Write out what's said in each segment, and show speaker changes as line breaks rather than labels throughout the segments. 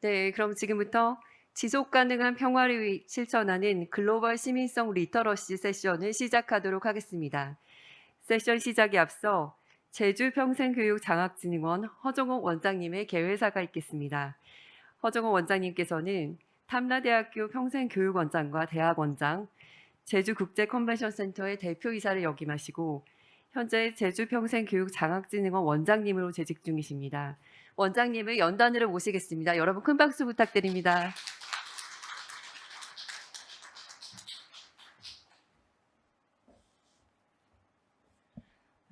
네, 그럼 지금부터 지속 가능한 평화를 실천하는 글로벌 시민성 리터러시 세션을 시작하도록 하겠습니다. 세션 시작에 앞서 제주평생교육장학진흥원 허정옥 원장님의 개회사가 있겠습니다. 허정옥 원장님께서는 탐라대학교 평생교육원장과 대학원장, 제주국제컨벤션센터의 대표이사를 역임하시고 현재 제주평생교육장학진흥원 원장님으로 재직 중이십니다. 원장님을 연단으로 모시겠습니다. 여러분 큰 박수 부탁드립니다.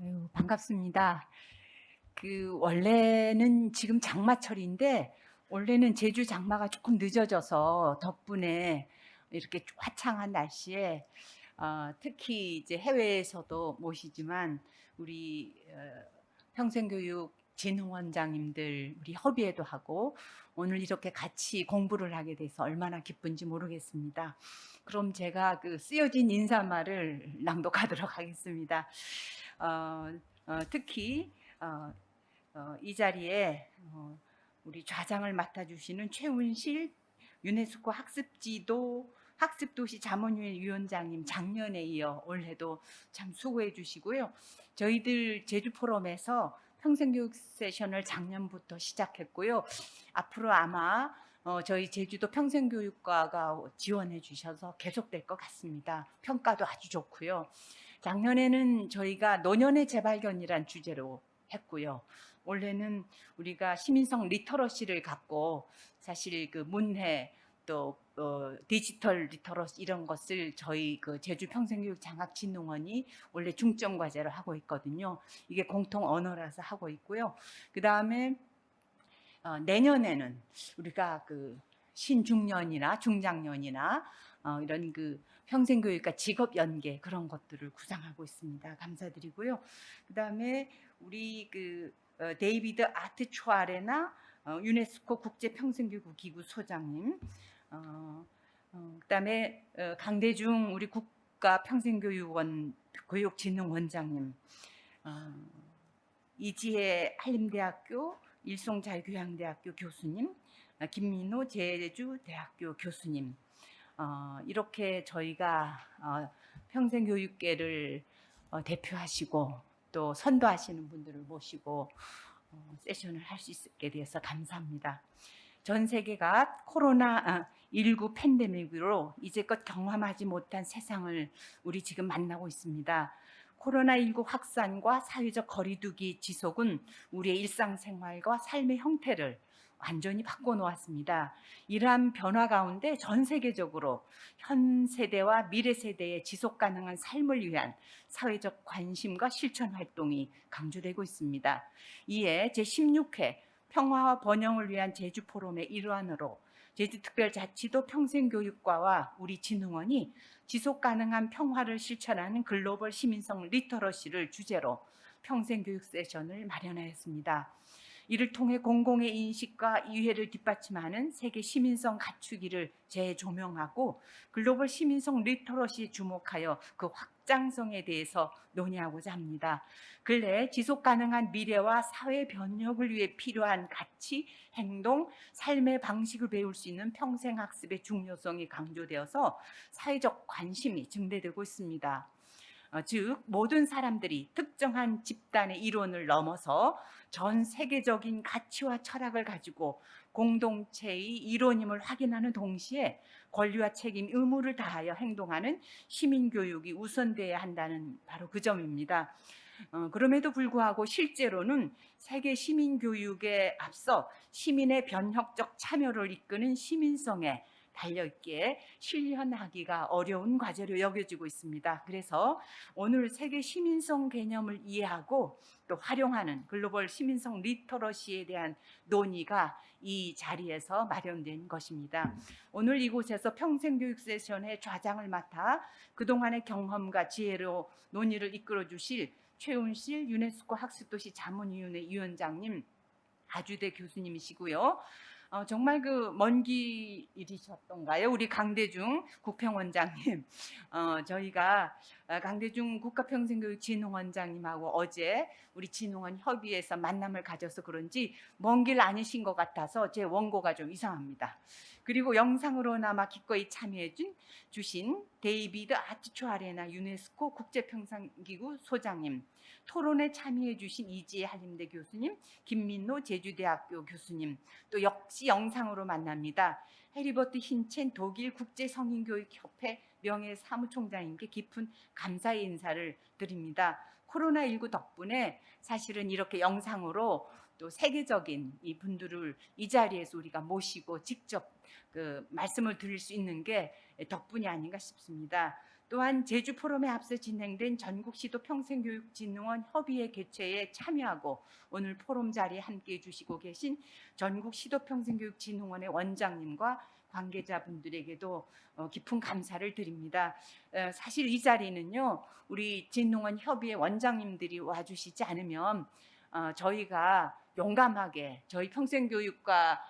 아유, 반갑습니다. 원래는 지금 장마철인데 원래는 제주 장마가 조금 늦어져서 덕분에 이렇게 화창한 날씨에 특히 이제 해외에서도 모시지만 우리 평생교육 진흥원장님들 우리 협의회도 하고 오늘 이렇게 같이 공부를 하게 돼서 얼마나 기쁜지 모르겠습니다. 그럼 제가 그 쓰여진 인사말을 낭독하도록 하겠습니다. 특히 이 자리에 우리 좌장을 맡아주시는 최운실 유네스코 학습도시 자문위원장님 작년에 이어 올해도 참 수고해 주시고요. 저희들 제주포럼에서 평생교육 세션을 작년부터 시작했고요. 앞으로 아마 저희 제주도 평생교육과가 지원해 주셔서 계속될 것 같습니다. 평가도 아주 좋고요. 작년에는 저희가 노년의 재발견이란 주제로 했고요. 올해는 우리가 시민성 리터러시를 갖고 사실 그 문해 또 디지털 리터러시 이런 것을 저희 그 제주 평생교육 장학진흥원이 원래 중점 과제로 하고 있거든요. 이게 공통 언어라서 하고 있고요. 그 다음에 내년에는 우리가 그 신중년이나 중장년이나 이런 그 평생교육과 직업 연계 그런 것들을 구상하고 있습니다. 감사드리고요. 그다음에 우리 데이비드 아트초아레나 유네스코 국제평생교육기구 소장님, 그다음에 강대중 우리 국가평생교육원 교육진흥원장님, 이지혜 한림대학교 일송자유교양대학교 교수님, 김민호 제주대학교 교수님, 이렇게 저희가 평생교육계를 대표하시고 또 선도하시는 분들을 모시고 세션을 할 수 있게 되어서 감사합니다. 전 세계가 코로나19 팬데믹으로 이제껏 경험하지 못한 세상을 우리 지금 만나고 있습니다. 코로나19 확산과 사회적 거리두기 지속은 우리의 일상생활과 삶의 형태를 완전히 바꿔놓았습니다. 이러한 변화 가운데 전 세계적으로 현 세대와 미래 세대의 지속 가능한 삶을 위한 사회적 관심과 실천 활동이 강조되고 있습니다. 이에 제16회 평화와 번영을 위한 제주 포럼의 일환으로 제주특별자치도 평생교육과와 우리 진흥원이 지속 가능한 평화를 실천하는 글로벌 시민성 리터러시를 주제로 평생교육 세션을 마련하였습니다. 이를 통해 공공의 인식과 이해를 뒷받침하는 세계 시민성 갖추기를 재조명하고 글로벌 시민성 리터러시에 주목하여 그 확장성에 대해서 논의하고자 합니다. 근래 지속 가능한 미래와 사회 변혁을 위해 필요한 가치, 행동, 삶의 방식을 배울 수 있는 평생학습의 중요성이 강조되어서 사회적 관심이 증대되고 있습니다. 즉 모든 사람들이 특정한 집단의 이론을 넘어서 전 세계적인 가치와 철학을 가지고 공동체의 이론임을 확인하는 동시에 권리와 책임, 의무를 다하여 행동하는 시민교육이 우선돼야 한다는 바로 그 점입니다. 그럼에도 불구하고 실제로는 세계 시민교육에 앞서 시민의 변혁적 참여를 이끄는 시민성에 달려있기에 실현하기가 어려운 과제로 여겨지고 있습니다. 그래서 오늘 세계 시민성 개념을 이해하고 또 활용하는 글로벌 시민성 리터러시에 대한 논의가 이 자리에서 마련된 것입니다. 오늘 이곳에서 평생교육 세션의 좌장을 맡아 그동안의 경험과 지혜로 논의를 이끌어 주실 최운실 유네스코 학습도시 자문위원회 위원장님, 아주대 교수님이시고요. 정말 그 먼 길이셨던가요? 우리 강대중 국평원장님. 저희가 강대중 국가평생교육진흥원장님하고 어제 우리 진흥원 협의회에서 만남을 가져서 그런지 먼 길 아니신 것 같아서 제 원고가 좀 이상합니다. 그리고 영상으로나마 기꺼이 참여해 주신 데이비드 아티초아레나 유네스코 국제평생기구 소장님, 토론에 참여해 주신 이지혜 한림대 교수님, 김민노 제주대학교 교수님, 또 역시 영상으로 만납니다. 헤리버트 힌첸 독일 국제성인교육협회 명예사무총장님께 깊은 감사의 인사를 드립니다. 코로나19 덕분에 사실은 이렇게 영상으로 또 세계적인 이 분들을 이 자리에서 우리가 모시고 직접 그 말씀을 드릴 수 있는 게 덕분이 아닌가 싶습니다. 또한 제주 포럼에 앞서 진행된 전국시도 평생교육진흥원 협의회 개최에 참여하고 오늘 포럼 자리에 함께해 주시고 계신 전국시도평생교육진흥원의 원장님과 관계자분들에게도 깊은 감사를 드립니다. 사실 이 자리는요, 우리 진흥원 협의회 원장님들이 와주시지 않으면 저희가 용감하게 저희 평생교육과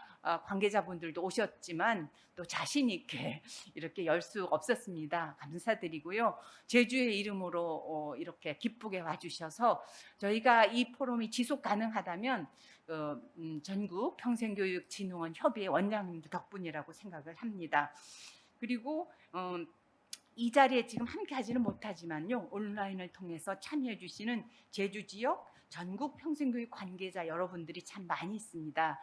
관계자분들도 오셨지만 또 자신 있게 이렇게 열 수 없었습니다. 감사드리고요. 제주의 이름으로 이렇게 기쁘게 와주셔서 저희가 이 포럼이 지속 가능하다면 전국 평생교육진흥원 협의회 원장님들 덕분이라고 생각을 합니다. 그리고 이 자리에 지금 함께 하지는 못하지만요, 온라인을 통해서 참여해 주시는 제주 지역 전국 평생교육 관계자 여러분들이 참 많이 있습니다.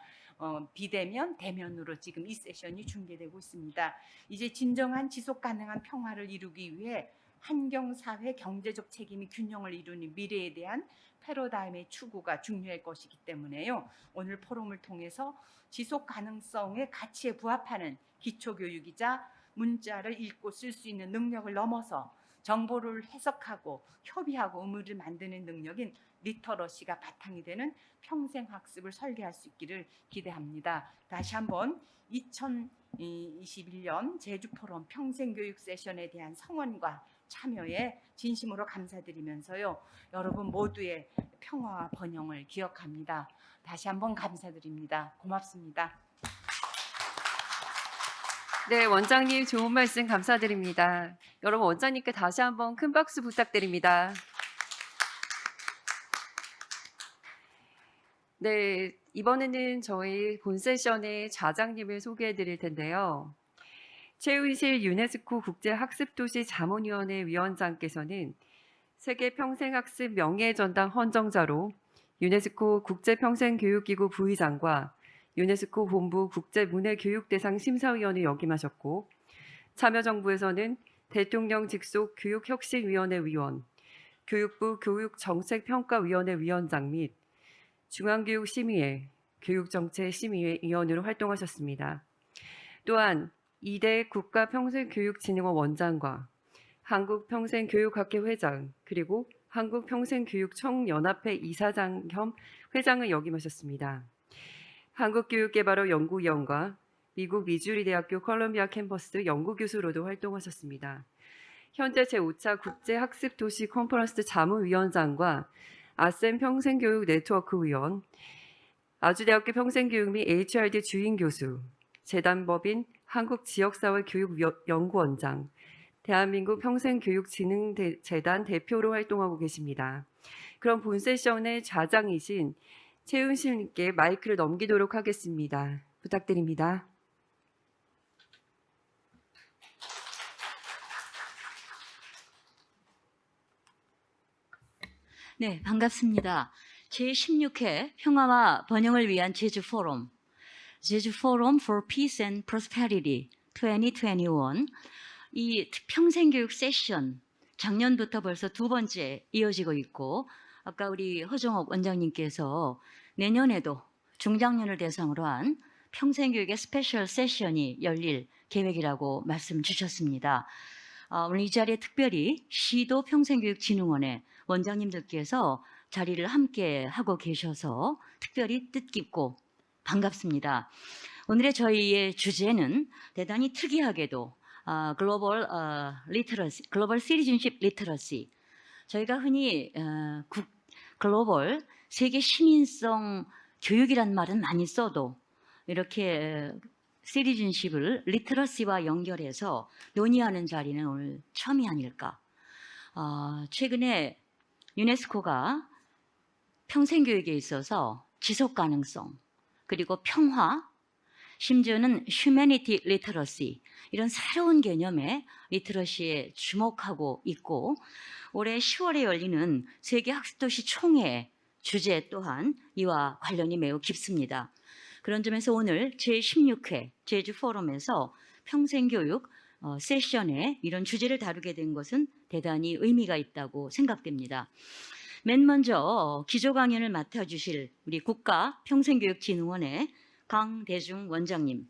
비대면, 대면으로 지금 이 세션이 중계되고 있습니다. 이제 진정한 지속 가능한 평화를 이루기 위해 환경사회 경제적 책임이 균형을 이루는 미래에 대한 패러다임의 추구가 중요할 것이기 때문에요. 오늘 포럼을 통해서 지속 가능성의 가치에 부합하는 기초교육이자 문자를 읽고 쓸 수 있는 능력을 넘어서 정보를 해석하고 협의하고 의무를 만드는 능력인 리터러시가 바탕이 되는 평생학습을 설계할 수 있기를 기대합니다. 다시 한번 2021년 제주포럼 평생교육 세션에 대한 성원과 참여에 진심으로 감사드리면서요, 여러분 모두의 평화와 번영을 기억합니다. 다시 한번 감사드립니다. 고맙습니다.
네, 원장님 좋은 말씀 감사드립니다. 여러분 원장님께 다시 한번 큰 박수 부탁드립니다. 네, 이번에는 저희 본 세션의 좌장님을 소개해 드릴 텐데요. 최은실 유네스코 국제학습도시 자문위원회 위원장께서는 세계평생학습 명예전당 헌정자로 유네스코 국제평생교육기구 부의장과 유네스코 본부 국제문해교육대상 심사위원을 역임하셨고, 참여정부에서는 대통령 직속 교육혁신위원회 위원, 교육부 교육정책평가위원회 위원장 및 중앙교육심의회, 교육정책심의회 위원으로 활동하셨습니다. 또한 이대 국가평생교육진흥원 원장과 한국평생교육학회 회장, 그리고 한국평생교육청연합회 이사장 겸 회장을 역임하셨습니다. 한국교육개발원 연구위원과 미국 미주리 대학교 컬럼비아 캠퍼스 연구교수로도 활동하셨습니다. 현재 제5차 국제학습도시 컨퍼런스 자문위원장과 아셈 평생교육 네트워크 위원, 아주대학교 평생교육 및 HRD 주임교수, 재단법인 한국지역사회교육연구원장, 대한민국 평생교육진흥재단 대표로 활동하고 계십니다. 그럼 본 세션의 좌장이신 최은실님께 마이크를 넘기도록 하겠습니다. 부탁드립니다.
네, 반갑습니다. 제16회 평화와 번영을 위한 제주 포럼 for Peace and Prosperity 2021, 이 평생교육 세션 작년부터 벌써 두 번째 이어지고 있고, 아까 우리 허정옥 원장님께서 내년에도 중장년을 대상으로 한 평생교육의 스페셜 세션이 열릴 계획이라고 말씀 주셨습니다. 오늘 이 자리에 특별히 시도 평생교육진흥원의 원장님들께서 자리를 함께 하고 계셔서 특별히 뜻깊고 반갑습니다. 오늘의 저희의 주제는 대단히 특이하게도 글로벌 시티즌십 리터러시, 저희가 흔히 글로벌 세계 시민성 교육이란 말은 많이 써도 이렇게 시리즌십을 리터러시와 연결해서 논의하는 자리는 오늘 처음이 아닐까. 최근에 유네스코가 평생교육에 있어서 지속 가능성, 그리고 평화, 심지어는 휴머니티 리터러시, 이런 새로운 개념의 리터러시에 주목하고 있고, 올해 10월에 열리는 세계학습도시 총회 주제 또한 이와 관련이 매우 깊습니다. 그런 점에서 오늘 제16회 제주 포럼에서 평생교육 세션에 이런 주제를 다루게 된 것은 대단히 의미가 있다고 생각됩니다. 맨 먼저 기조 강연을 맡아주실 우리 국가평생교육진흥원의 강대중 원장님,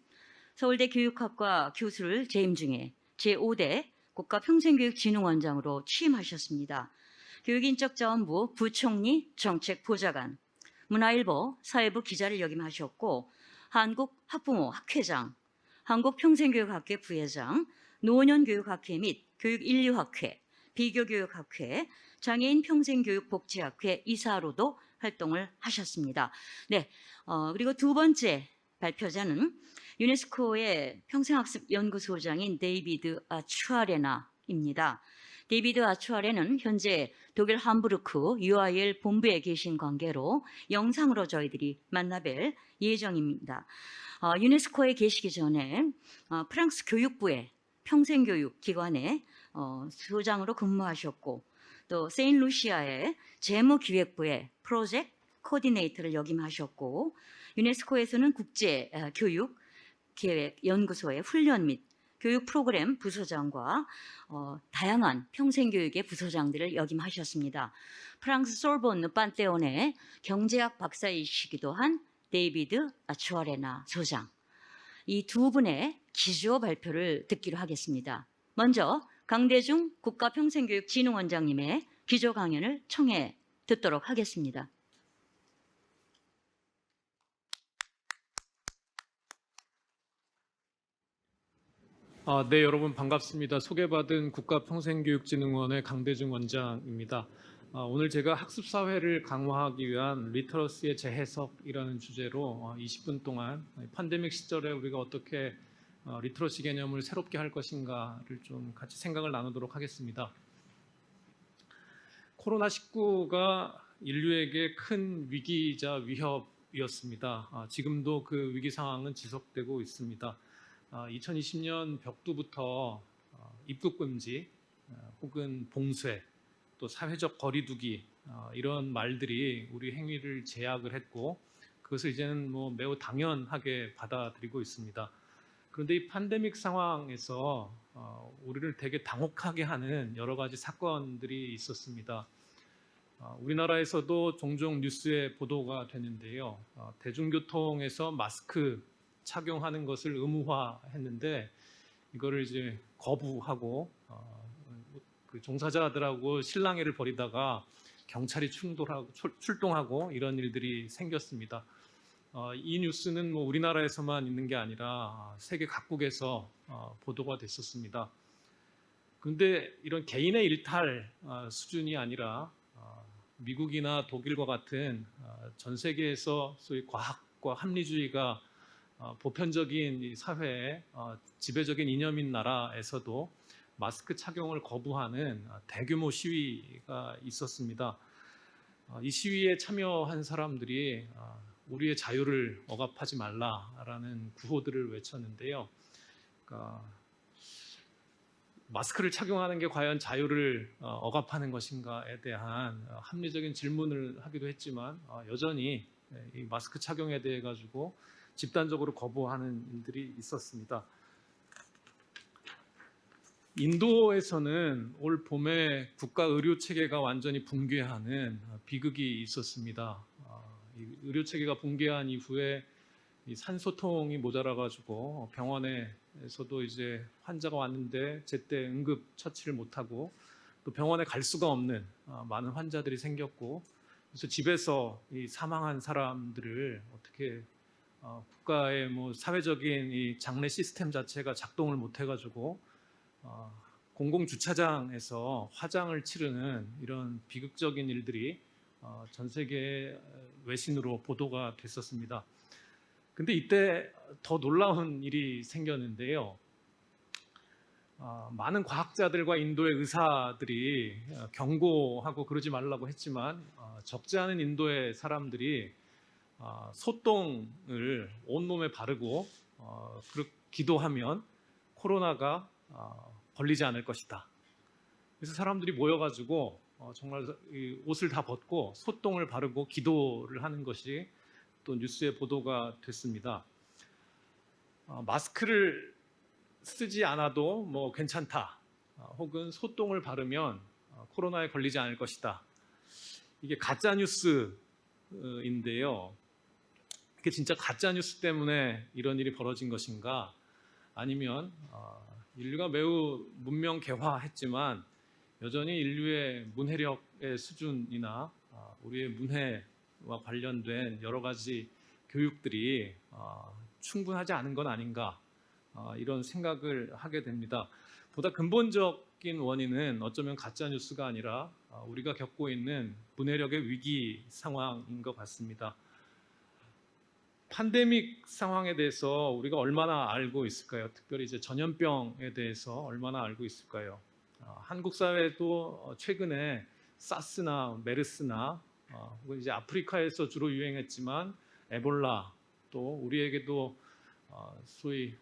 서울대 교육학과 교수를 재임 중에 제5대 국가평생교육진흥원장으로 취임하셨습니다. 교육인적자원부 부총리 정책보좌관, 문화일보 사회부 기자를 역임하셨고, 한국학부모 학회장, 한국평생교육학회 부회장, 노년교육학회 및 교육인류학회, 비교교육학회, 장애인 평생교육복지학회 이사로도 활동을 하셨습니다. 네, 그리고 두 번째 발표자는 유네스코의 평생학습연구소장인 데이비드 아추아레나입니다. 데이비드 아추아레는 현재 독일 함부르크 UIL 본부에 계신 관계로 영상으로 저희들이 만나뵐 예정입니다. 유네스코에 계시기 전에 프랑스 교육부의 평생교육 기관의 소장으로 근무하셨고, 또 세인루시아의 재무기획부의 프로젝트 코디네이터를 역임하셨고, 유네스코에서는 국제교육계획연구소의 훈련 및 교육 프로그램 부서장과 다양한 평생교육의 부서장들을 역임하셨습니다. 프랑스 솔본 판테온의 경제학 박사이시기도 한 데이비드 아추아레나 소장, 이 두 분의 기조 발표를 듣기로 하겠습니다. 먼저 강대중 국가평생교육진흥원장님의 기조 강연을 청해 듣도록 하겠습니다.
네, 여러분 반갑습니다. 소개받은 국가평생교육진흥원의 강대중 원장입니다. 오늘 제가 학습사회를 강화하기 위한 리터러시의 재해석이라는 주제로 20분 동안 팬데믹 시절에 우리가 어떻게 리터러시 개념을 새롭게 할 것인가를 좀 같이 생각을 나누도록 하겠습니다. 코로나19가 인류에게 큰 위기이자 위협이었습니다. 지금도 그 위기 상황은 지속되고 있습니다. 2020년 벽두부터 입국 금지 혹은 봉쇄, 또 사회적 거리두기, 이런 말들이 우리 행위를 제약을 했고, 그것을 이제는 매우 당연하게 받아들이고 있습니다. 그런데 이 팬데믹 상황에서 우리를 되게 당혹하게 하는 여러 가지 사건들이 있었습니다. 우리나라에서도 종종 뉴스에 보도가 되는데요. 대중교통에서 마스크 착용하는 것을 의무화했는데 이거를 이제 거부하고 그 종사자들하고 실랑이를 벌이다가 경찰이 출동하고 이런 일들이 생겼습니다. 이 뉴스는 우리나라에서만 있는 게 아니라 세계 각국에서 보도가 됐었습니다. 그런데 이런 개인의 일탈 수준이 아니라 미국이나 독일과 같은 전 세계에서 소위 과학과 합리주의가 보편적인 이 사회의 지배적인 이념인 나라에서도 마스크 착용을 거부하는 대규모 시위가 있었습니다. 이 시위에 참여한 사람들이 우리의 자유를 억압하지 말라라는 구호들을 외쳤는데요. 그러니까 마스크를 착용하는 게 과연 자유를 억압하는 것인가에 대한 합리적인 질문을 하기도 했지만 여전히 이 마스크 착용에 대해 가지고 집단적으로 거부하는 일들이 있었습니다. 인도에서는 올 봄에 국가 의료 체계가 완전히 붕괴하는 비극이 있었습니다. 이 의료 체계가 붕괴한 이후에 이 산소통이 모자라가지고 병원에서도 이제 환자가 왔는데 제때 응급 처치를 못하고 또 병원에 갈 수가 없는 많은 환자들이 생겼고, 그래서 집에서 이 사망한 사람들을 어떻게 국가의 사회적인 이 장례 시스템 자체가 작동을 못해가지고 공공 주차장에서 화장을 치르는 이런 비극적인 일들이 전 세계 외신으로 보도가 됐었습니다. 근데 이때 더 놀라운 일이 생겼는데요. 많은 과학자들과 인도의 의사들이 경고하고 그러지 말라고 했지만 적지 않은 인도의 사람들이 소똥을 온몸에 바르고 기도하면 코로나가 걸리지 않을 것이다. 그래서 사람들이 모여가지고 정말 이 옷을 다 벗고 소똥을 바르고 기도를 하는 것이 또 뉴스에 보도가 됐습니다. 마스크를 쓰지 않아도 뭐 괜찮다. 혹은 소똥을 바르면 코로나에 걸리지 않을 것이다. 이게 가짜 뉴스인데요. 이게 진짜 가짜 뉴스 때문에 이런 일이 벌어진 것인가? 아니면 인류가 매우 문명 개화했지만 여전히 인류의 문해력의 수준이나 우리의 문해와 관련된 여러 가지 교육들이 충분하지 않은 건 아닌가? 이런 생각을 하게 됩니다. 보다 근본적인 원인은 어쩌면 가짜 뉴스가 아니라 우리가 겪고 있는 문해력의 위기 상황인 것 같습니다. 팬데믹 상황에 대해서 우리가 얼마나 알고 있을까요? 특별히 이제 전염병에 대해서 얼마나 알고 있을까요? 한국 사회도 최근에 사스나 메르스나 혹은 이제 아프리카에서 주로 유행했지만 에볼라 또 우리에게도 소위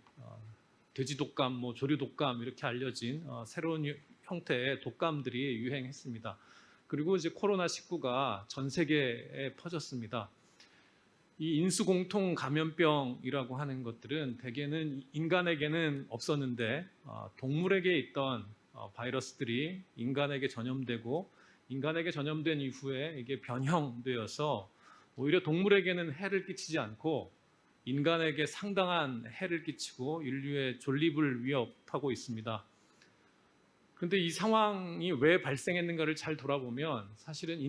돼지 독감, 뭐 조류 독감 이렇게 알려진 새로운 형태의 독감들이 유행했습니다. 그리고 이제 코로나19가 전 세계에 퍼졌습니다. 이 인수공통 감염병이라고 하는 것들은 대개는 인간에게는 없었는데 동물에게 있던 바이러스들이 인간에게 전염되고 인간에게 전염된 이후에 이게 변형되어서 오히려 동물에게는 해를 끼치지 않고 인간에게 상당한 해를 끼치고 인류의 존립을 위협하고 있습니다. 그런데 이 상황이 왜 발생했는가를 잘 돌아보면 사실은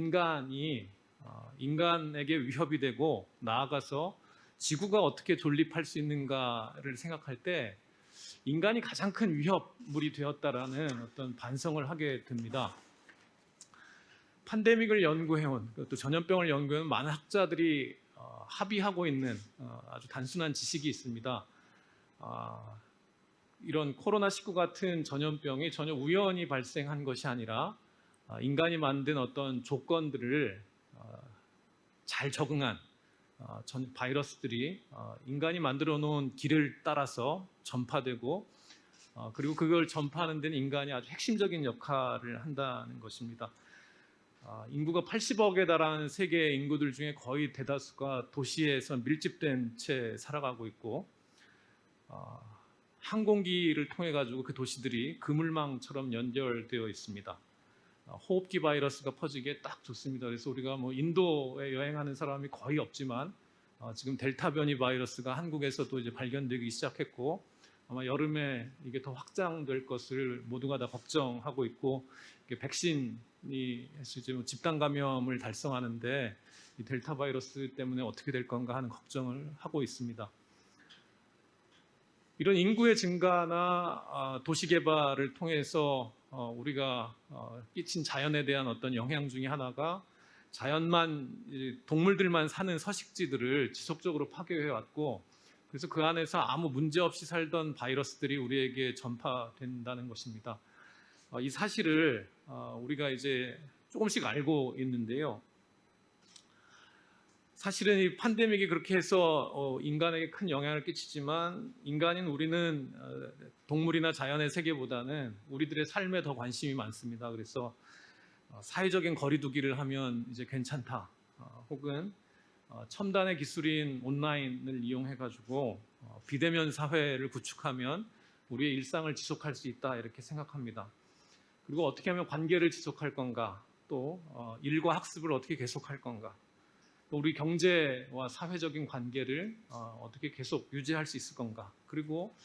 인간에게 위협이 되고 나아가서 지구가 어떻게 존립할 수 있는가를 생각할 때 인간이 가장 큰 위협물이 되었다라는 어떤 반성을 하게 됩니다. 팬데믹을 연구해온 또 전염병을 연구해온 많은 학자들이 합의하고 있는 아주 단순한 지식이 있습니다. 이런 코로나19 같은 전염병이 전혀 우연히 발생한 것이 아니라 인간이 만든 어떤 조건들을 잘 적응한 바이러스들이 인간이 만들어 놓은 길을 따라서 전파되고 그리고 그걸 전파하는 데는 인간이 아주 핵심적인 역할을 한다는 것입니다. 인구가 80억에 달하는 세계 인구들 중에 거의 대다수가 도시에서 밀집된 채 살아가고 있고 항공기를 통해 가지고 그 도시들이 그물망처럼 연결되어 있습니다. 호흡기 바이러스가 퍼지기에 딱 좋습니다. 그래서 우리가 뭐 인도에 여행하는 사람이 거의 없지만 지금 델타 변이 바이러스가 한국에서도 이제 발견되기 시작했고 아마 여름에 이게 더 확장될 것을 모두가 다 걱정하고 있고 백신이 해서 이제 집단 감염을 달성하는데 이 델타 바이러스 때문에 어떻게 될 건가 하는 걱정을 하고 있습니다. 이런 인구의 증가나 도시 개발을 통해서 우리가 끼친 자연에 대한 어떤 영향 중에 하나가 동물들만 사는 서식지들을 지속적으로 파괴해 왔고 그래서 그 안에서 아무 문제 없이 살던 바이러스들이 우리에게 전파된다는 것입니다. 이 사실을 우리가 이제 조금씩 알고 있는데요. 사실은 이 팬데믹이 그렇게 해서 인간에게 큰 영향을 끼치지만 인간인 우리는 동물이나 자연의 세계보다는 우리들의 삶에 더 관심이 많습니다. 그래서 사회적인 거리두기를 하면 이제 괜찮다. 혹은 첨단의 기술인 온라인을 이용해 가지고 비대면 사회를 구축하면 우리의 일상을 지속할 수 있다 이렇게 생각합니다. 그리고 어떻게 하면 관계를 지속할 건가, 또 일과 학습을 어떻게 계속할 건가, 또 우리 경제와 사회적인 관계를 어떻게 계속 유지할 수 있을 건가, 그리고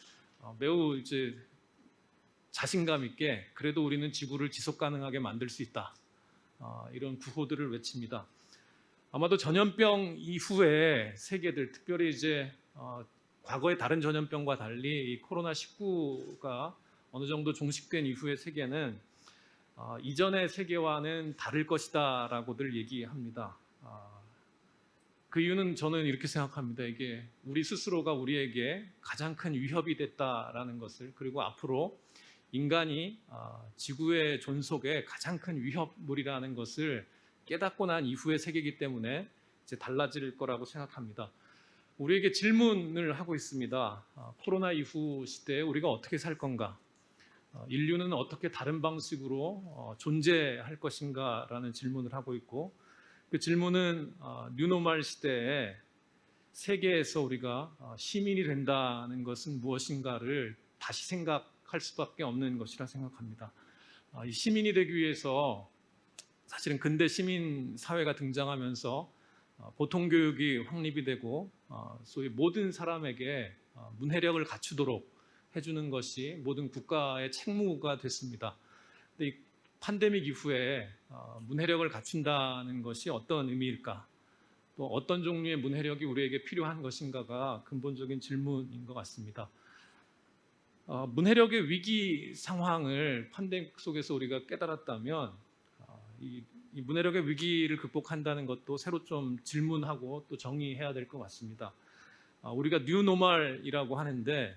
매우 이제 자신감 있게 그래도 우리는 지구를 지속 가능하게 만들 수 있다. 이런 구호들을 외칩니다. 아마도 전염병 이후에 세계들, 특별히 이제 과거의 다른 전염병과 달리 이 코로나19가 어느 정도 종식된 이후의 세계는 이전의 세계와는 다를 것이다라고들 얘기합니다. 그 이유는 저는 이렇게 생각합니다. 이게 우리 스스로가 우리에게 가장 큰 위협이 됐다라는 것을, 그리고 앞으로 인간이 지구의 존속에 가장 큰 위협물이라는 것을 깨닫고 난 이후의 세계이기 때문에 이제 달라질 거라고 생각합니다. 우리에게 질문을 하고 있습니다. 코로나 이후 시대에 우리가 어떻게 살 건가? 인류는 어떻게 다른 방식으로 존재할 것인가라는 질문을 하고 있고, 그 질문은 뉴노멀 시대에 세계에서 우리가 시민이 된다는 것은 무엇인가를 다시 생각할 수밖에 없는 것이라 생각합니다. 이 시민이 되기 위해서 사실은 근대 시민 사회가 등장하면서 보통 교육이 확립이 되고 소위 모든 사람에게 문해력을 갖추도록 해주는 것이 모든 국가의 책무가 됐습니다. 근데 이 팬데믹 이후에 문해력을 갖춘다는 것이 어떤 의미일까? 또 어떤 종류의 문해력이 우리에게 필요한 것인가가 근본적인 질문인 것 같습니다. 문해력의 위기 상황을 팬데믹 속에서 우리가 깨달았다면 이 문해력의 위기를 극복한다는 것도 새로 좀 질문하고 또 정의해야 될 것 같습니다. 우리가 뉴노멀이라고 하는데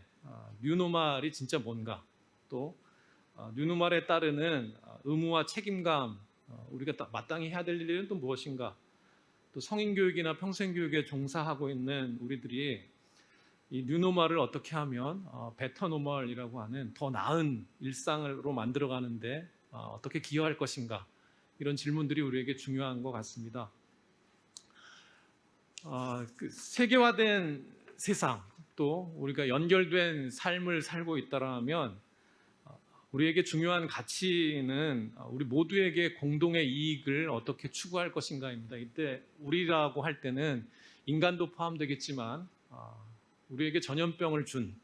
뉴노멀이 진짜 뭔가, 또 뉴노멀에 따르는 의무와 책임감, 우리가 마땅히 해야 될 일은 또 무엇인가, 또 성인교육이나 평생교육에 종사하고 있는 우리들이 이 뉴노멀을 어떻게 하면 베터노멀이라고 하는 더 나은 일상으로 만들어가는데 어떻게 기여할 것인가, 이런 질문들이 우리에게 중요한 것 같습니다. 그 세계화된 세상, 또 우리가 연결된 삶을 살고 있다면 우리에게 중요한 가치는 우리 모두에게 공동의 이익을 어떻게 추구할 것인가입니다. 이때 우리라고 할 때는 인간도 포함되겠지만 우리에게 전염병을 준,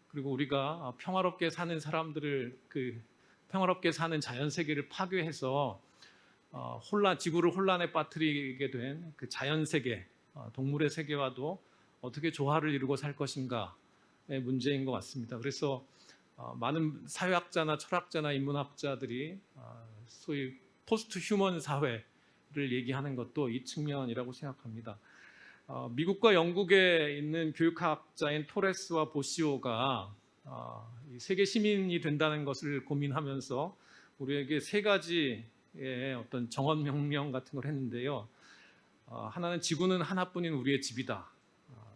그리고 우리가 평화롭게 사는 사람들을, 그 평화롭게 사는 자연 세계를 파괴해서 지구를 혼란에 빠뜨리게 된 그 자연 세계, 동물의 세계와도 어떻게 조화를 이루고 살 것인가의 문제인 것 같습니다. 그래서 많은 사회학자나 철학자나 인문학자들이 소위 포스트 휴먼 사회를 얘기하는 것도 이 측면이라고 생각합니다. 미국과 영국에 있는 교육학자인 토레스와 보시오가 세계 시민이 된다는 것을 고민하면서 우리에게 세 가지의 어떤 정언명령 같은 걸 했는데요. 하나는 지구는 하나뿐인 우리의 집이다.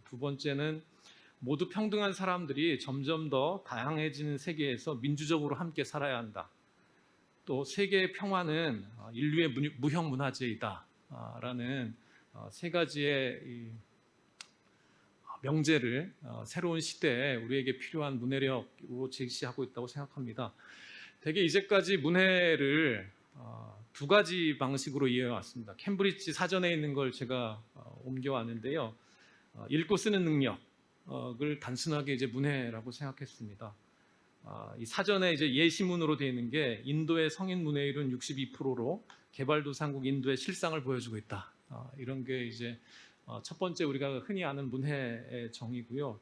두 번째는 모두 평등한 사람들이 점점 더 다양해지는 세계에서 민주적으로 함께 살아야 한다. 또 세계의 평화는 인류의 무형문화재이다. 라는 세 가지의 이 명제를 새로운 시대에 우리에게 필요한 문해력으로 제시하고 있다고 생각합니다. 대개 이제까지 문해를 두 가지 방식으로 이해해왔습니다. 캠브리지 사전에 있는 걸 제가 옮겨왔는데요. 읽고 쓰는 능력을 단순하게 이제 문해라고 생각했습니다. 이 사전에 이제 예시문으로 되어 있는 게 인도의 성인 문해율은 62%로 개발도상국 인도의 실상을 보여주고 있다. 이런 게 이제 첫 번째 우리가 흔히 아는 문해의 정의고요.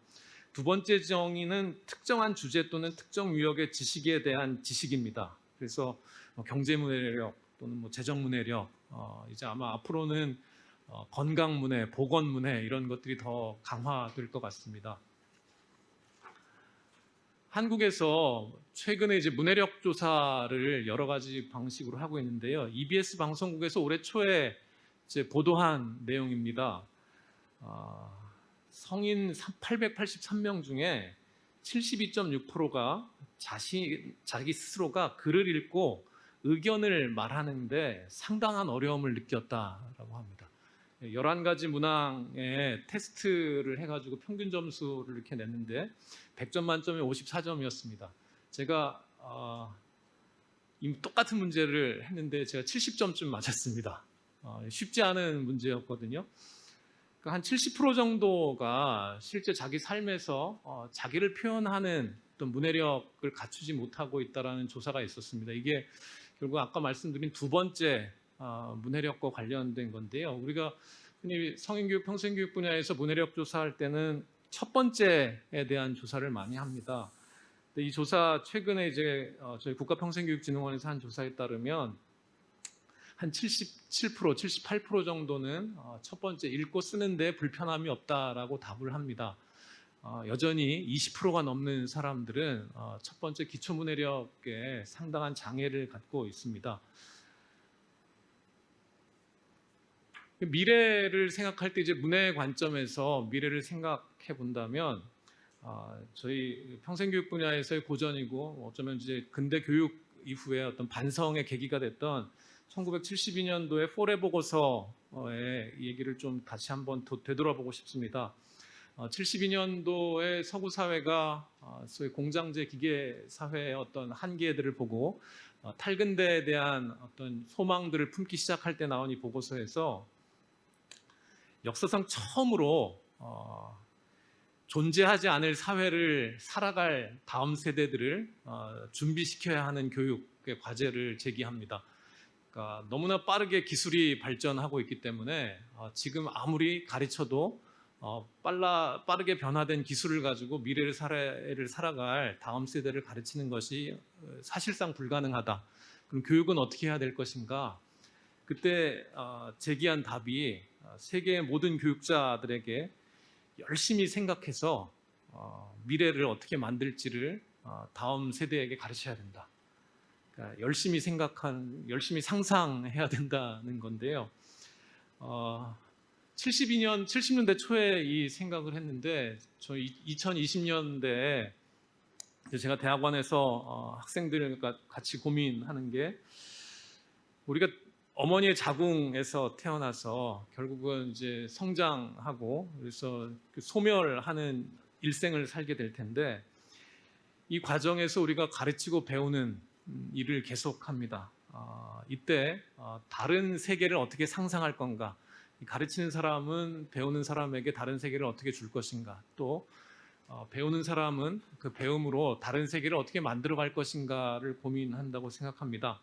두 번째 정의는 특정한 주제 또는 특정 유형의 지식에 대한 지식입니다. 그래서 경제 문해력 또는 재정 문해력, 이제 아마 앞으로는 건강 문해, 보건 문해, 이런 것들이 더 강화될 것 같습니다. 한국에서 최근에 이제 문해력 조사를 여러 가지 방식으로 하고 있는데요. EBS 방송국에서 올해 초에 이제 보도한 내용입니다. 성인 883명 중에 72.6%가 자기 스스로가 글을 읽고 의견을 말하는데 상당한 어려움을 느꼈다라고 합니다. 11가지 문항에 테스트를 해가지고 평균 점수를 이렇게 냈는데 100점 만점에 54점이었습니다. 제가 똑같은 문제를 했는데 제가 70점쯤 맞았습니다. 쉽지 않은 문제였거든요. 그러니까 한 70% 정도가 실제 자기 삶에서 자기를 표현하는 어떤 문해력을 갖추지 못하고 있다는 조사가 있었습니다. 이게 결국 아까 말씀드린 두 번째 문해력과 관련된 건데요. 우리가 흔히 성인교육, 평생교육 분야에서 문해력 조사할 때는 첫 번째에 대한 조사를 많이 합니다. 근데 이 조사 최근에 이제 저희 국가평생교육진흥원에서 한 조사에 따르면 한 77%, 78% 정도는 첫 번째 읽고 쓰는데 불편함이 없다라고 답을 합니다. 여전히 20%가 넘는 사람들은 첫 번째 기초문해력에 상당한 장애를 갖고 있습니다. 미래를 생각할 때 이제 문해 관점에서 미래를 생각해 본다면 저희 평생교육 분야에서의 고전이고 어쩌면 이제 근대 교육 이후에 어떤 반성의 계기가 됐던 1972년도의 포레 보고서의 얘기를 좀 다시 한번 되돌아보고 싶습니다. 72년도에 서구 사회가 소위 공장제 기계 사회의 어떤 한계들을 보고 탈근대에 대한 어떤 소망들을 품기 시작할 때 나온 이 보고서에서 역사상 처음으로 존재하지 않을 사회를 살아갈 다음 세대들을 준비시켜야 하는 교육의 과제를 제기합니다. 그러니까 너무나 빠르게 기술이 발전하고 있기 때문에 지금 아무리 가르쳐도 빠르게 변화된 기술을 가지고 미래를 살아갈 다음 세대를 가르치는 것이 사실상 불가능하다. 그럼 교육은 어떻게 해야 될 것인가? 그때 제기한 답이 세계의 모든 교육자들에게 열심히 생각해서 미래를 어떻게 만들지를 다음 세대에게 가르쳐야 된다. 그러니까 열심히 상상해야 된다는 건데요. 70년대 초에 이 생각을 했는데 저 2020년대에 제가 대학원에서 학생들과 같이 고민하는 게 우리가 어머니의 자궁에서 태어나서 결국은 이제 성장하고 그래서 소멸하는 일생을 살게 될 텐데 이 과정에서 우리가 가르치고 배우는 일을 계속합니다. 이때 다른 세계를 어떻게 상상할 건가? 가르치는 사람은 배우는 사람에게 다른 세계를 어떻게 줄 것인가? 또 배우는 사람은 그 배움으로 다른 세계를 어떻게 만들어갈 것인가를 고민한다고 생각합니다.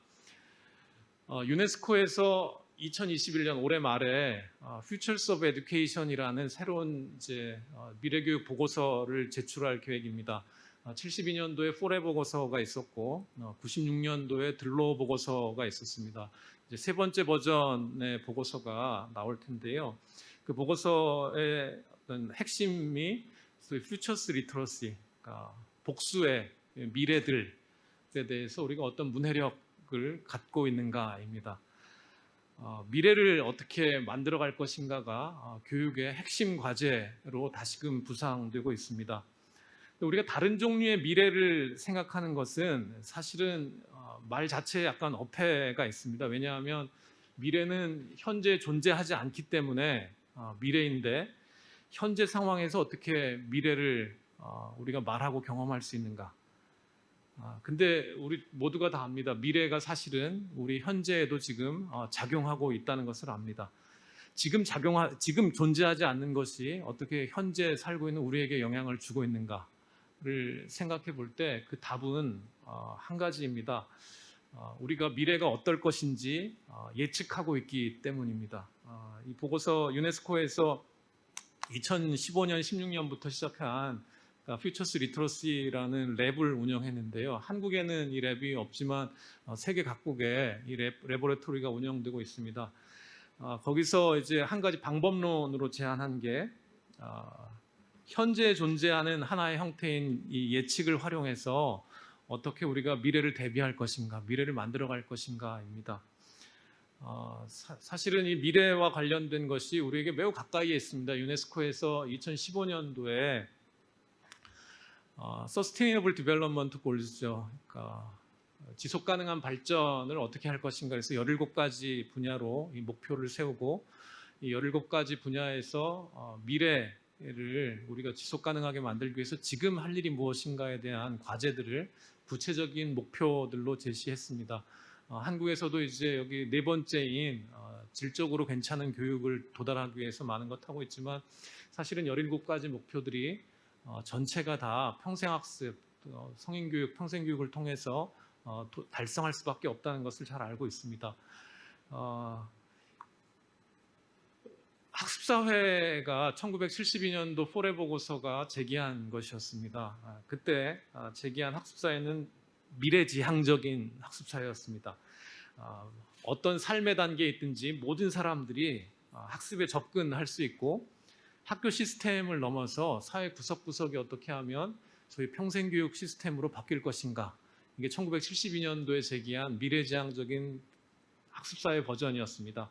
유네스코에서 2021년 올해 말에 Futures of Education이라는 새로운 이제 미래교육 보고서를 제출할 계획입니다. 72년도에 포레 보고서가 있었고 96년도에 들로 보고서가 있었습니다. 이제 세 번째 버전의 보고서가 나올 텐데요. 그 보고서의 어떤 핵심이 Futures Literacy, 그러니까 복수의 미래들에 대해서 우리가 어떤 문해력을 갖고 있는가입니다. 미래를 어떻게 만들어갈 것인가가 교육의 핵심 과제로 다시금 부상되고 있습니다. 우리가 다른 종류의 미래를 생각하는 것은 사실은 말 자체에 약간 어폐가 있습니다. 왜냐하면 미래는 현재 존재하지 않기 때문에 미래인데 현재 상황에서 어떻게 미래를 우리가 말하고 경험할 수 있는가? 근데 우리 모두가 다 압니다. 미래가 사실은 우리 현재에도 지금 작용하고 있다는 것을 압니다. 지금 존재하지 않는 것이 어떻게 현재 살고 있는 우리에게 영향을 주고 있는가를 생각해 볼 때 그 답은 한 가지입니다. 우리가 미래가 어떨 것인지 예측하고 있기 때문입니다. 이 보고서 유네스코에서 2015년, 16년부터 시작한 퓨처스 리터러시라는 랩을 운영했는데요. 한국에는 이 랩이 없지만 세계 각국에 이 레보레토리가 운영되고 있습니다. 거기서 이제 한 가지 방법론으로 제안한 게 현재 존재하는 하나의 형태인 이 예측을 활용해서 어떻게 우리가 미래를 대비할 것인가, 미래를 만들어갈 것인가입니다. 사실은 이 미래와 관련된 것이 우리에게 매우 가까이에 있습니다. 유네스코에서 2015년도에 Sustainable Development Goals죠. 그러니까 지속 가능한 발전을 어떻게 할 것인가 해서 17가지 분야로 이 목표를 세우고 이 17가지 분야에서 미래를 우리가 지속 가능하게 만들기 위해서 지금 할 일이 무엇인가에 대한 과제들을 구체적인 목표들로 제시했습니다. 한국에서도 이제 여기 네 번째인 질적으로 괜찮은 교육을 도달하기 위해서 많은 것 하고 있지만 사실은 17가지 목표들이 전체가 다 평생학습, 성인교육, 평생교육을 통해서 달성할 수밖에 없다는 것을 잘 알고 있습니다. 학습사회가 1972년도 포레 보고서가 제기한 것이었습니다. 그때 제기한 학습사회는 미래지향적인 학습사회였습니다. 어떤 삶의 단계에 있든지 모든 사람들이 학습에 접근할 수 있고 학교 시스템을 넘어서 사회 구석구석이 어떻게 하면 소위 평생교육 시스템으로 바뀔 것인가. 이게 1972년도에 제기한 미래지향적인 학습사회 버전이었습니다.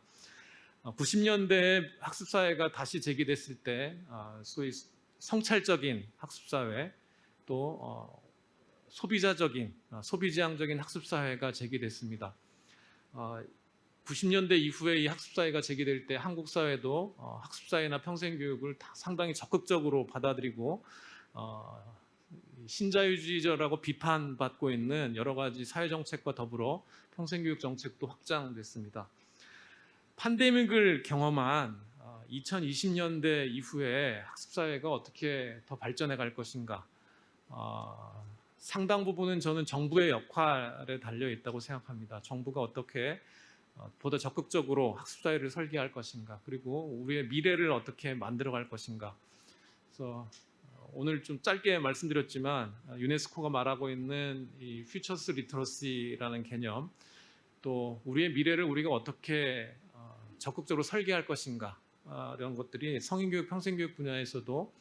90년대에 학습사회가 다시 제기됐을 때 소위 성찰적인 학습사회 또 소비자적인 소비지향적인 학습사회가 제기됐습니다. 90년대 이후에 이 학습사회가 제기될 때 한국 사회도 학습사회나 평생교육을 상당히 적극적으로 받아들이고 신자유주의자라고 비판받고 있는 여러 가지 사회정책과 더불어 평생교육 정책도 확장됐습니다. 팬데믹을 경험한 2020년대 이후에 학습사회가 어떻게 더 발전해 갈 것인가. 상당 부분은 저는 정부의 역할에 달려 있다고 생각합니다. 정부가 어떻게 보다 적극적으로 학습사회를 설계할 것인가, 그리고 우리의 미래를 어떻게 만들어갈 것인가. 그래서 오늘 좀 짧게 말씀드렸지만 유네스코가 말하고 있는 이 퓨처스 리터러시라는 개념, 또 우리의 미래를 우리가 어떻게 적극적으로 설계할 것인가, 이런 것들이 성인교육, 평생교육 분야에서도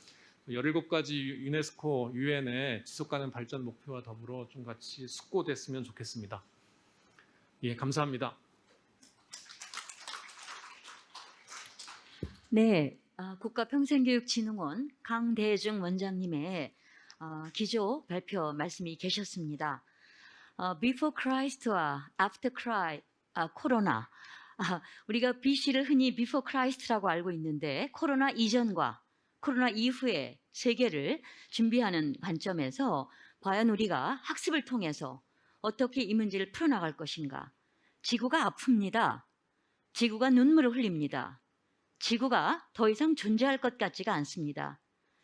17가지 유네스코 유엔의 지속가능 발전 목표와 더불어 좀 같이 숙고됐으면 좋겠습니다. 예, 감사합니다.
네, 국가평생교육진흥원 강대중 원장님의 기조 발표 말씀이 계셨습니다. Before Christ와 After 코로나, 우리가 BC를 흔히 Before Christ라고 알고 있는데 코로나 이전과 코로나 이후의 세계를 준비하는 관점에서 과연 우리가 학습을 통해서 어떻게 이 문제를 풀어나갈 것인가. 지구가 아픕니다. 지구가 눈물을 흘립니다. 지구가 더 이상 존재할 것 같지가 않습니다.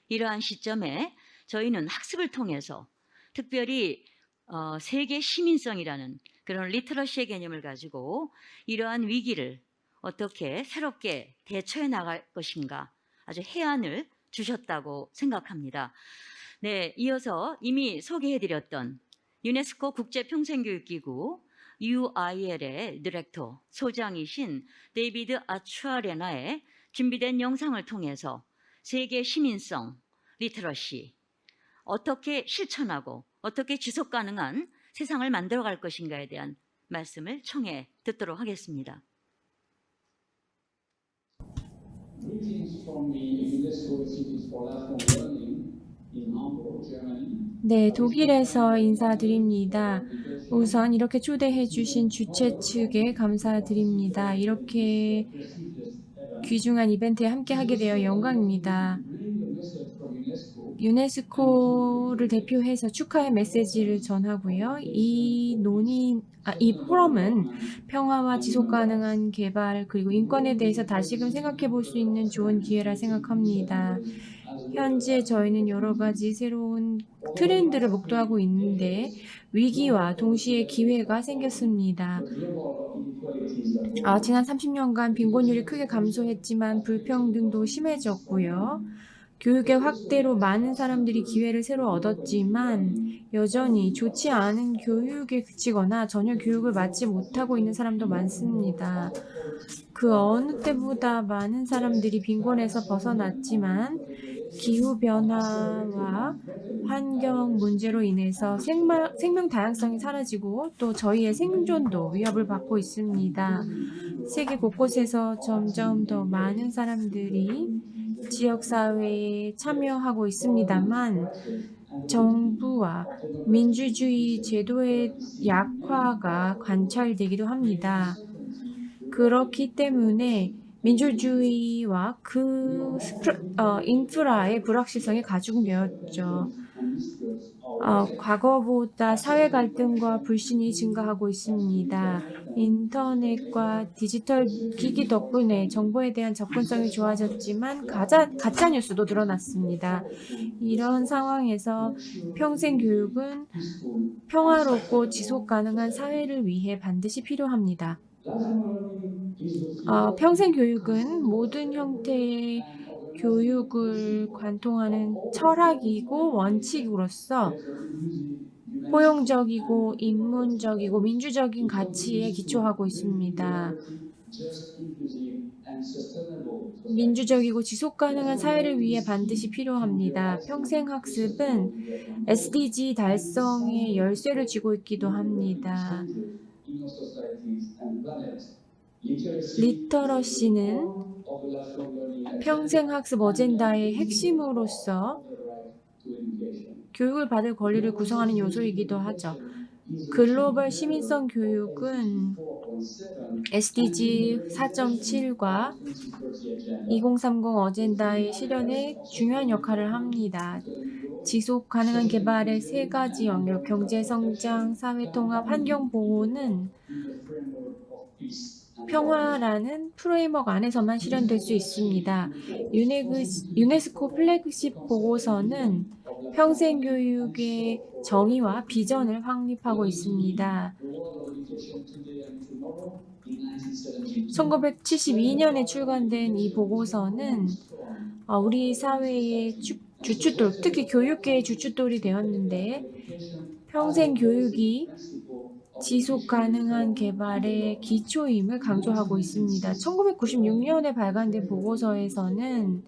이러한 시점에 저희는 학습을 통해서 특별히 세계 시민성이라는 그런 리터러시의 개념을 가지고 이러한 위기를 어떻게 새롭게 대처해 나갈 것인가 아주 해안을 주셨다고 생각합니다. 네, 이어서 이미 소개해드렸던 유네스코 국제평생교육기구 UIL의 디렉터, 소장이신 데이비드 아추아레나의 준비된 영상을 통해서 세계 시민성, 리터러시, 어떻게 실천하고 어떻게 지속 가능한 세상을 만들어갈 것인가에 대한 말씀을 청해 듣도록 하겠습니다.
네, 독일에서 인사드립니다. 우선 이렇게 초대해 주신 주최 측에 감사드립니다. 이렇게 귀중한 이벤트에 함께하게 되어 영광입니다. 유네스코를 대표해서 축하의 메시지를 전하고요. 이 포럼은 평화와 지속가능한 개발 그리고 인권에 대해서 다시금 생각해 볼 수 있는 좋은 기회라 생각합니다. 현재 저희는 여러 가지 새로운 트렌드를 목도하고 있는데 위기와 동시에 기회가 생겼습니다. 지난 30년간 빈곤율이 크게 감소했지만 불평등도 심해졌고요. 교육의 확대로 많은 사람들이 기회를 새로 얻었지만 여전히 좋지 않은 교육에 그치거나 전혀 교육을 받지 못하고 있는 사람도 많습니다. 그 어느 때보다 많은 사람들이 빈곤에서 벗어났지만 기후변화와 환경 문제로 인해서 생명 다양성이 사라지고 또 저희의 생존도 위협을 받고 있습니다. 세계 곳곳에서 점점 더 많은 사람들이 지역사회에 참여하고 있습니다만 정부와 민주주의 제도의 약화가 관찰되기도 합니다. 그렇기 때문에 민주주의와 그 인프라의 불확실성이 가중되었죠. 과거보다 사회 갈등과 불신이 증가하고 있습니다. 인터넷과 디지털 기기 덕분에 정보에 대한 접근성이 좋아졌지만 가짜 뉴스도 늘어났습니다. 이런 상황에서 평생 교육은 평화롭고 지속 가능한 사회를 위해 반드시 필요합니다. 평생 교육은 모든 형태의 교육을 관통하는 철학이고 원칙으로서 포용적이고 인문적이고 민주적인 가치에 기초하고 있습니다. 민주적이고 지속 가능한 사회를 위해 반드시 필요합니다. 평생학습은 SDG 달성의 열쇠를 쥐고 있기도 합니다. 리터러시는 평생학습 어젠다의 핵심으로서 교육을 받을 권리를 구성하는 요소이기도 하죠. 글로벌 시민성 교육은 SDG 4.7과 2030 어젠다의 실현에 중요한 역할을 합니다. 지속 가능한 개발의 세 가지 영역, 경제 성장, 사회 통합, 환경 보호는 평화라는 프레임워크 안에서만 실현될 수 있습니다. 유네스코 플래그십 보고서는 평생교육의 정의와 비전을 확립하고 있습니다. 1972년에 출간된 이 보고서는 우리 사회의 주춧돌, 특히 교육계의 주춧돌이 되었는데 평생교육이 지속 가능한 개발의 기초임을 강조하고 있습니다. 1996년에 발간된 보고서에서는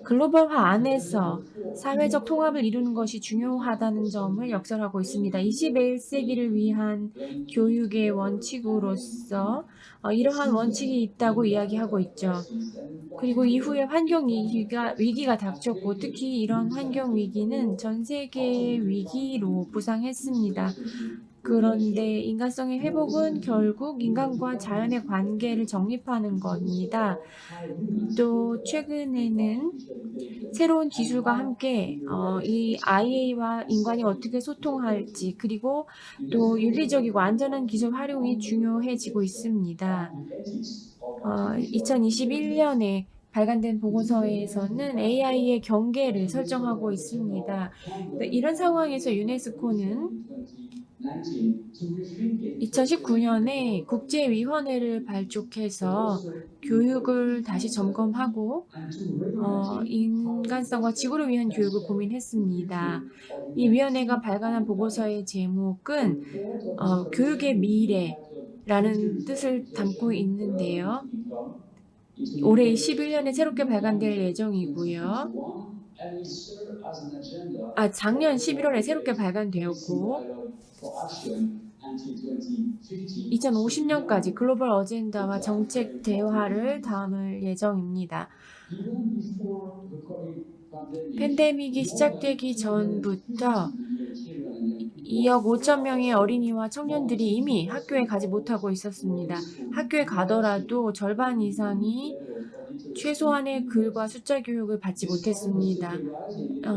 글로벌화 안에서 사회적 통합을 이루는 것이 중요하다는 점을 역설하고 있습니다. 21세기를 위한 교육의 원칙으로서 이러한 원칙이 있다고 이야기하고 있죠. 그리고 이후에 환경 위기가 닥쳤고 특히 이런 환경 위기는 전 세계의 위기로 부상했습니다. 그런데 인간성의 회복은 결국 인간과 자연의 관계를 정립하는 겁니다. 또 최근에는 새로운 기술과 함께 이 IA와 인간이 어떻게 소통할지 그리고 또 윤리적이고 안전한 기술 활용이 중요해지고 있습니다. 2021년에 발간된 보고서에서는 AI의 경계를 설정하고 있습니다. 이런 상황에서 유네스코는 2019년에 국제위원회를 발족해서 교육을 다시 점검하고 인간성과 지구를 위한 교육을 고민했습니다. 이 위원회가 발간한 보고서의 제목은 교육의 미래라는 뜻을 담고 있는데요. 올해 11년에 새롭게 발간될 예정이고요. 작년 11월에 새롭게 발간되었고 2050년까지 글로벌 어젠다와 정책 대화를 담을 예정입니다. 팬데믹이 시작되기 전부터 2억 5천 명의 어린이와 청년들이 이미 학교에 가지 못하고 있었습니다. 학교에 가더라도 절반 이상이 최소한의 글과 숫자 교육을 받지 못했습니다.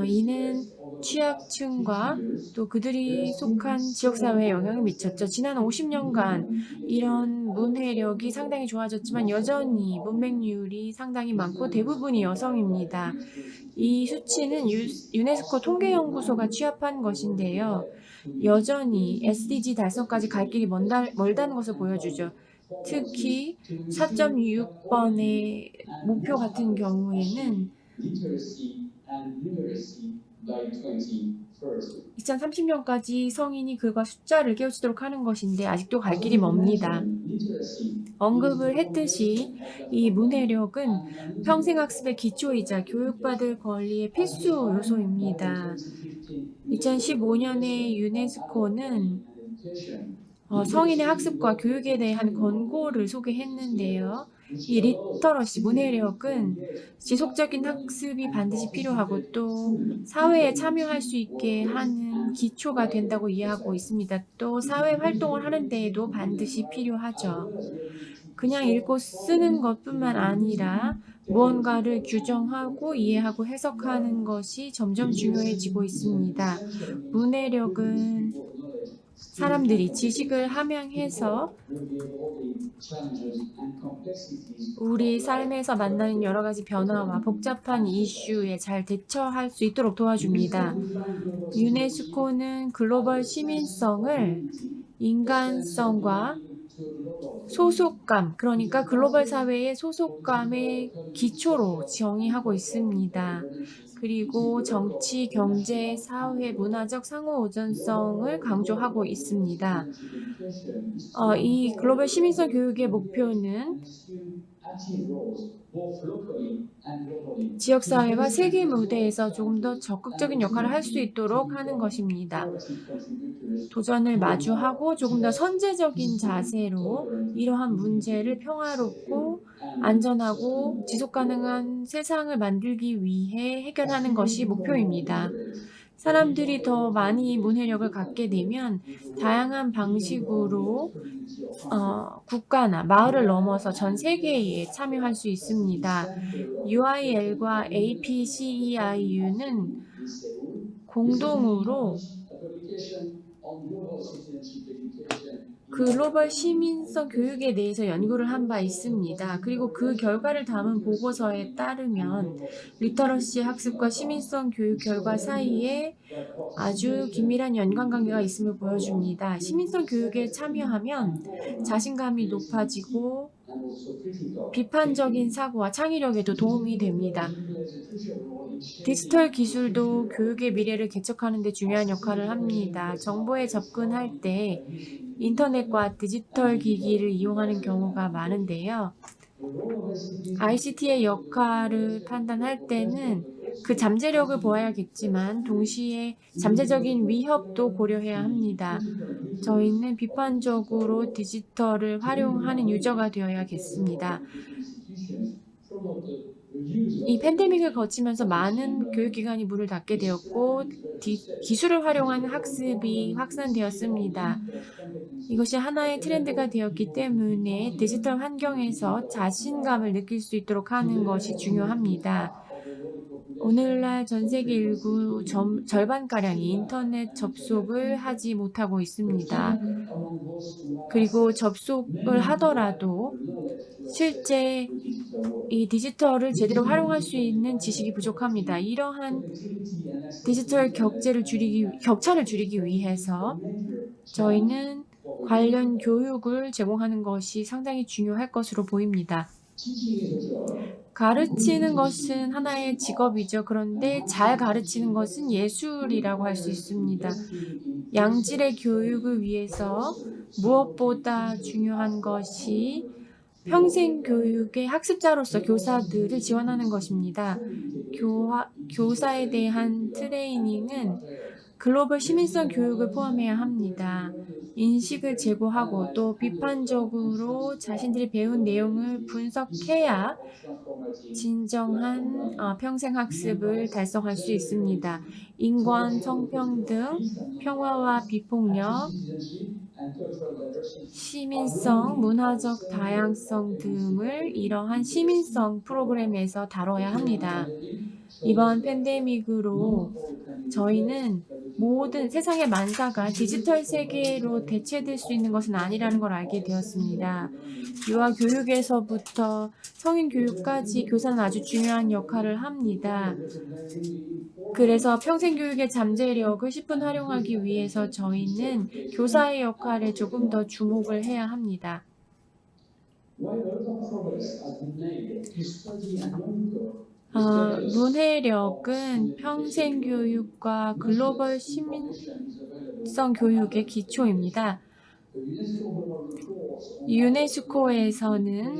이는 취약층과 또 그들이 속한 지역사회에 영향을 미쳤죠. 지난 50년간 이런 문해력이 상당히 좋아졌지만 여전히 문맹률이 상당히 많고 대부분이 여성입니다. 이 수치는 유네스코 통계연구소가 취합한 것인데요. 여전히 SDG 달성까지 갈 길이 멀다는 것을 보여주죠. 특히 4.6번의 목표 같은 경우에는 2030년까지 성인이 글과 숫자를 깨우치도록 하는 것인데 아직도 갈 길이 멉니다. 언급을 했듯이 이 문해력은 평생학습의 기초이자 교육받을 권리의 필수 요소입니다. 2015년에 유네스코는 성인의 학습과 교육에 대한 권고를 소개했는데요. 이 리터러시, 문해력은 지속적인 학습이 반드시 필요하고 또 사회에 참여할 수 있게 하는 기초가 된다고 이해하고 있습니다. 또 사회 활동을 하는 데에도 반드시 필요하죠. 그냥 읽고 쓰는 것뿐만 아니라 무언가를 규정하고 이해하고 해석하는 것이 점점 중요해지고 있습니다. 문해력은 사람들이 지식을 함양해서 우리 삶에서 만나는 여러 가지 변화와 복잡한 이슈에 잘 대처할 수 있도록 도와줍니다. 유네스코는 글로벌 시민성을 인간성과 소속감, 그러니까 글로벌 사회의 소속감의 기초로 정의하고 있습니다. 그리고 정치, 경제, 사회, 문화적 상호우전성을 강조하고 있습니다. 이 글로벌 시민성 교육의 목표는 지역사회와 세계 무대에서 조금 더 적극적인 역할을 할 수 있도록 하는 것입니다. 도전을 마주하고 조금 더 선제적인 자세로 이러한 문제를 평화롭고 안전하고 지속가능한 세상을 만들기 위해 해결하는 것이 목표입니다. 사람들이 더 많이 문해력을 갖게 되면 다양한 방식으로 국가나 마을을 넘어서 전 세계에 참여할 수 있습니다. UIL과 APCEIU는 공동으로 글로벌 시민성 교육에 대해서 연구를 한 바 있습니다. 그리고 그 결과를 담은 보고서에 따르면 리터러시 학습과 시민성 교육 결과 사이에 아주 긴밀한 연관관계가 있음을 보여줍니다. 시민성 교육에 참여하면 자신감이 높아지고 비판적인 사고와 창의력에도 도움이 됩니다. 디지털 기술도 교육의 미래를 개척하는 데 중요한 역할을 합니다. 정보에 접근할 때 인터넷과 디지털 기기를 이용하는 경우가 많은데요. ICT의 역할을 판단할 때는 그 잠재력을 보아야겠지만 동시에 잠재적인 위협도 고려해야 합니다. 저희는 비판적으로 디지털을 활용하는 유저가 되어야겠습니다. 이 팬데믹을 거치면서 많은 교육기관이 문을 닫게 되었고 기술을 활용한 학습이 확산되었습니다. 이것이 하나의 트렌드가 되었기 때문에 디지털 환경에서 자신감을 느낄 수 있도록 하는 것이 중요합니다. 오늘날 전 세계 인구 절반가량이 인터넷 접속을 하지 못하고 있습니다. 그리고 접속을 하더라도 실제 이 디지털을 제대로 활용할 수 있는 지식이 부족합니다. 이러한 디지털 격차를 줄이기 위해서 저희는 관련 교육을 제공하는 것이 상당히 중요할 것으로 보입니다. 가르치는 것은 하나의 직업이죠. 그런데 잘 가르치는 것은 예술이라고 할 수 있습니다. 양질의 교육을 위해서 무엇보다 중요한 것이 평생 교육의 학습자로서 교사들을 지원하는 것입니다. 교사에 대한 트레이닝은 글로벌 시민성 교육을 포함해야 합니다. 인식을 제고하고 또 비판적으로 자신들이 배운 내용을 분석해야 진정한 평생 학습을 달성할 수 있습니다. 인권, 성평등, 평화와 비폭력, 시민성, 문화적 다양성 등을 이러한 시민성 프로그램에서 다뤄야 합니다. 이번 팬데믹으로 저희는 모든 세상의 만사가 디지털 세계로 대체될 수 있는 것은 아니라는 걸 알게 되었습니다. 유아 교육에서부터 성인 교육까지 교사는 아주 중요한 역할을 합니다. 그래서 평생 교육의 잠재력을 10분 활용하기 위해서 저희는 교사의 역할에 조금 더 주목을 해야 합니다. 문해력은 평생 교육과 글로벌 시민성 교육의 기초입니다. 유네스코에서는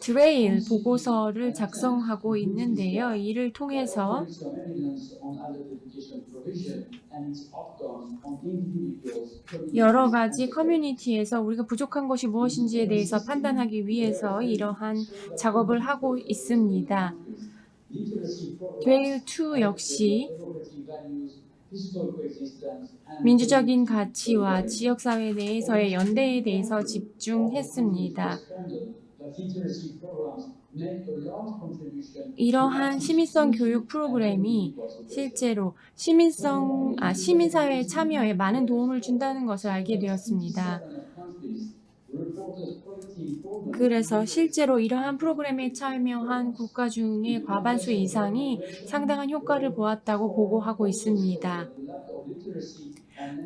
드레일 보고서를 작성하고 있는데요. 이를 통해서 여러 가지 커뮤니티에서 우리가 부족한 것이 무엇인지에 대해서 판단하기 위해서 이러한 작업을 하고 있습니다. 드레일2 역시 민주적인 가치와 지역사회 내에서의 연대에 대해서 집중했습니다. 이러한 시민성 교육 프로그램이 실제로 시민사회 참여에 많은 도움을 준다는 것을 알게 되었습니다. 그래서 실제로 이러한 프로그램에 참여한 국가 중에 과반수 이상이 상당한 효과를 보았다고 보고하고 있습니다.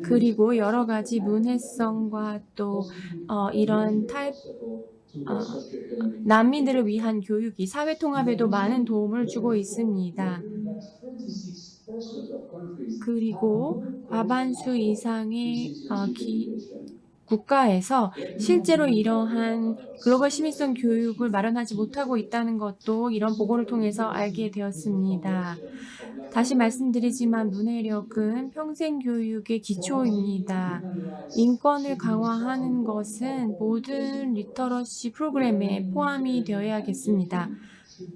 그리고 여러 가지 문해성과 또 이런 난민들을 위한 교육이 사회 통합에도 많은 도움을 주고 있습니다. 그리고 과반수 이상의 국가에서 실제로 이러한 글로벌 시민성 교육을 마련하지 못하고 있다는 것도 이런 보고를 통해서 알게 되었습니다. 다시 말씀드리지만 문해력은 평생 교육의 기초입니다. 인권을 강화하는 것은 모든 리터러시 프로그램에 포함이 되어야겠습니다.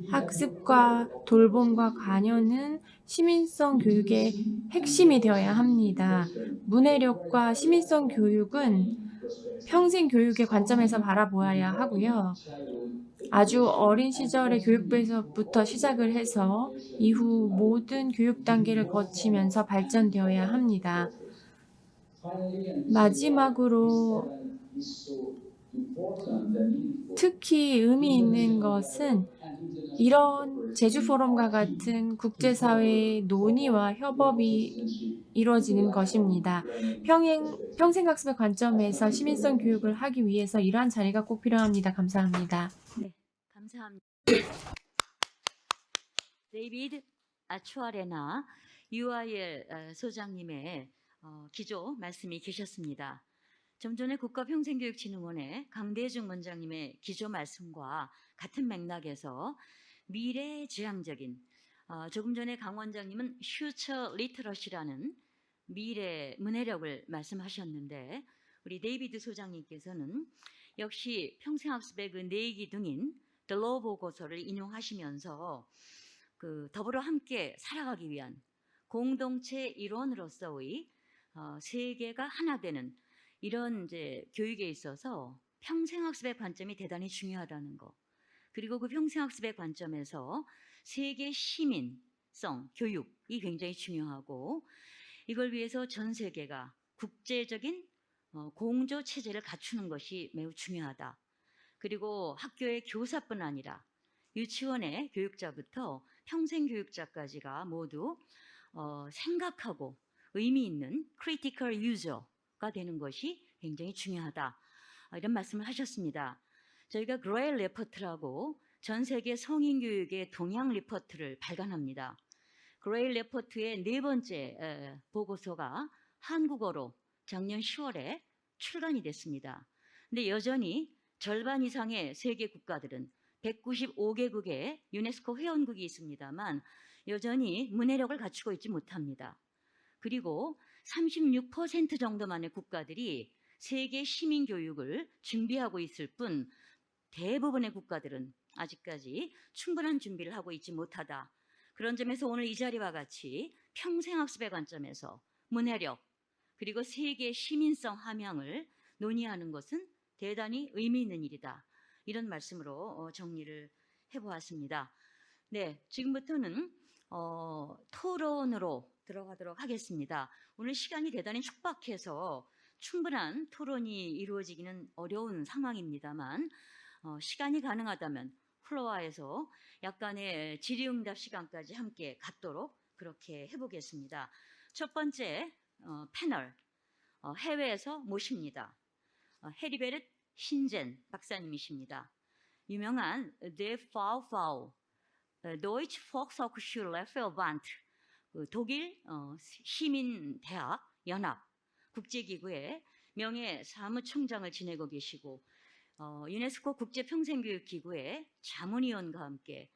학습과 돌봄과 관여는 시민성 교육의 핵심이 되어야 합니다. 문해력과 시민성 교육은 평생 교육의 관점에서 바라보아야 하고요. 아주 어린 시절의 교육부에서부터 시작을 해서 이후 모든 교육 단계를 거치면서 발전되어야 합니다. 마지막으로 특히 의미 있는 것은 이런 제주 포럼과 같은 국제사회의 논의와 협업이 이루어지는 것입니다. 평생학습의 관점에서 시민성 교육을 하기 위해서 이러한 자리가 꼭 필요합니다. 감사합니다.
네, 감사합니다. 데이비드 아추아레나 UIL 소장님의 기조 말씀이 계셨습니다. 좀 전에 국가평생교육진흥원의 강대중 원장님의 기조 말씀과 같은 맥락에서 미래지향적인 조금 전에 강 원장님은 퓨처 리터러시라는 미래 문해력을 말씀하셨는데 우리 데이비드 소장님께서는 역시 평생학습의 그 내기둥인 델로 보고서를 인용하시면서 그 더불어 함께 살아가기 위한 공동체 일원으로서의 세계가 하나 되는 이런 이제 교육에 있어서 평생학습의 관점이 대단히 중요하다는 거. 그리고 그 평생학습의 관점에서 세계 시민성 교육이 굉장히 중요하고 이걸 위해서 전 세계가 국제적인 공조 체제를 갖추는 것이 매우 중요하다. 그리고 학교의 교사뿐 아니라 유치원의 교육자부터 평생교육자까지가 모두 생각하고 의미 있는 크리티컬 유저가 되는 것이 굉장히 중요하다. 이런 말씀을 하셨습니다. 저희가 그레일 레포트라고 전 세계 성인 교육의 동향 리포트를 발간합니다. 그레일 레포트의 네 번째 보고서가 한국어로 작년 10월에 출간이 됐습니다. 근데 여전히 절반 이상의 세계 국가들은 195개국의 유네스코 회원국이 있습니다만 여전히 문해력을 갖추고 있지 못합니다. 그리고 36% 정도만의 국가들이 세계 시민 교육을 준비하고 있을 뿐 대부분의 국가들은 아직까지 충분한 준비를 하고 있지 못하다. 그런 점에서 오늘 이 자리와 같이 평생학습의 관점에서 문해력 그리고 세계 시민성 함양을 논의하는 것은 대단히 의미 있는 일이다. 이런 말씀으로 정리를 해보았습니다. 네, 지금부터는 토론으로 들어가도록 하겠습니다. 오늘 시간이 대단히 촉박해서 충분한 토론이 이루어지기는 어려운 상황입니다만 시간이 가능하다면 플로어에서 약간의 질의응답 시간까지 함께 갖도록 그렇게 해보겠습니다. 첫 번째 패널 해외에서 모십니다. 헤리베르트 힌젠 박사님이십니다. 유명한 Der VV Deutsche Volkshochschule Verband 독일 시민대학 연합 국제기구의 명예 사무총장을 지내고 계시고 유네스코 국제평생교육기구의 자문위원과 함께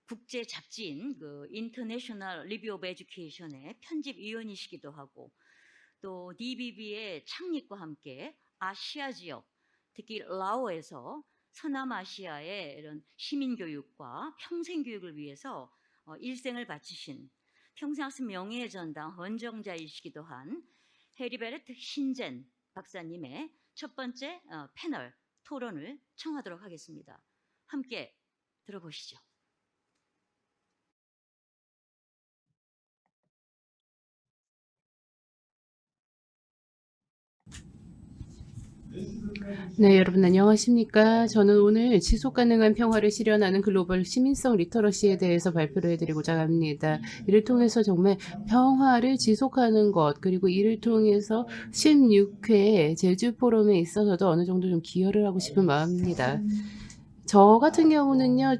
국제 잡지인 그 인터내셔널 리뷰 오브 에듀케이션의 편집위원이시기도 하고 또 DBB의 창립과 함께 아시아 지역, 특히 라오에서 서남아시아의 이런 시민교육과 평생교육을 위해서 일생을 바치신 평생학습 명예의 전당 헌정자이시기도 한 헤리베르트 힌젠 박사님의 첫 번째 패널 토론을 청하도록 하겠습니다. 함께 들어보시죠.
This is 네, 여러분 안녕하십니까? 저는 오늘 지속 가능한 평화를 실현하는 글로벌 시민성 리터러시에 대해서 발표를 해드리고자 합니다. 이를 통해서 정말 평화를 지속하는 것, 그리고 이를 통해서 16회 제주 포럼에 있어서도 어느 정도 좀 기여를 하고 싶은 마음입니다. 저 같은 경우는요,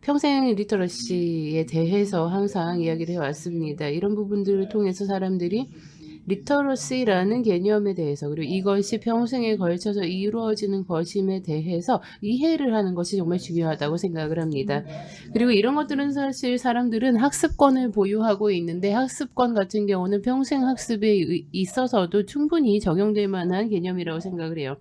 평생 리터러시에 대해서 항상 이야기를 해왔습니다. 이런 부분들을 통해서 사람들이 리터러시라는 개념에 대해서, 그리고 이것이 평생에 걸쳐서 이루어지는 것임에 대해서 이해를 하는 것이 정말 중요하다고 생각을 합니다. 그리고 이런 것들은 사실 사람들은 학습권을 보유하고 있는데, 학습권 같은 경우는 평생 학습에 있어서도 충분히 적용될 만한 개념이라고 생각을 해요.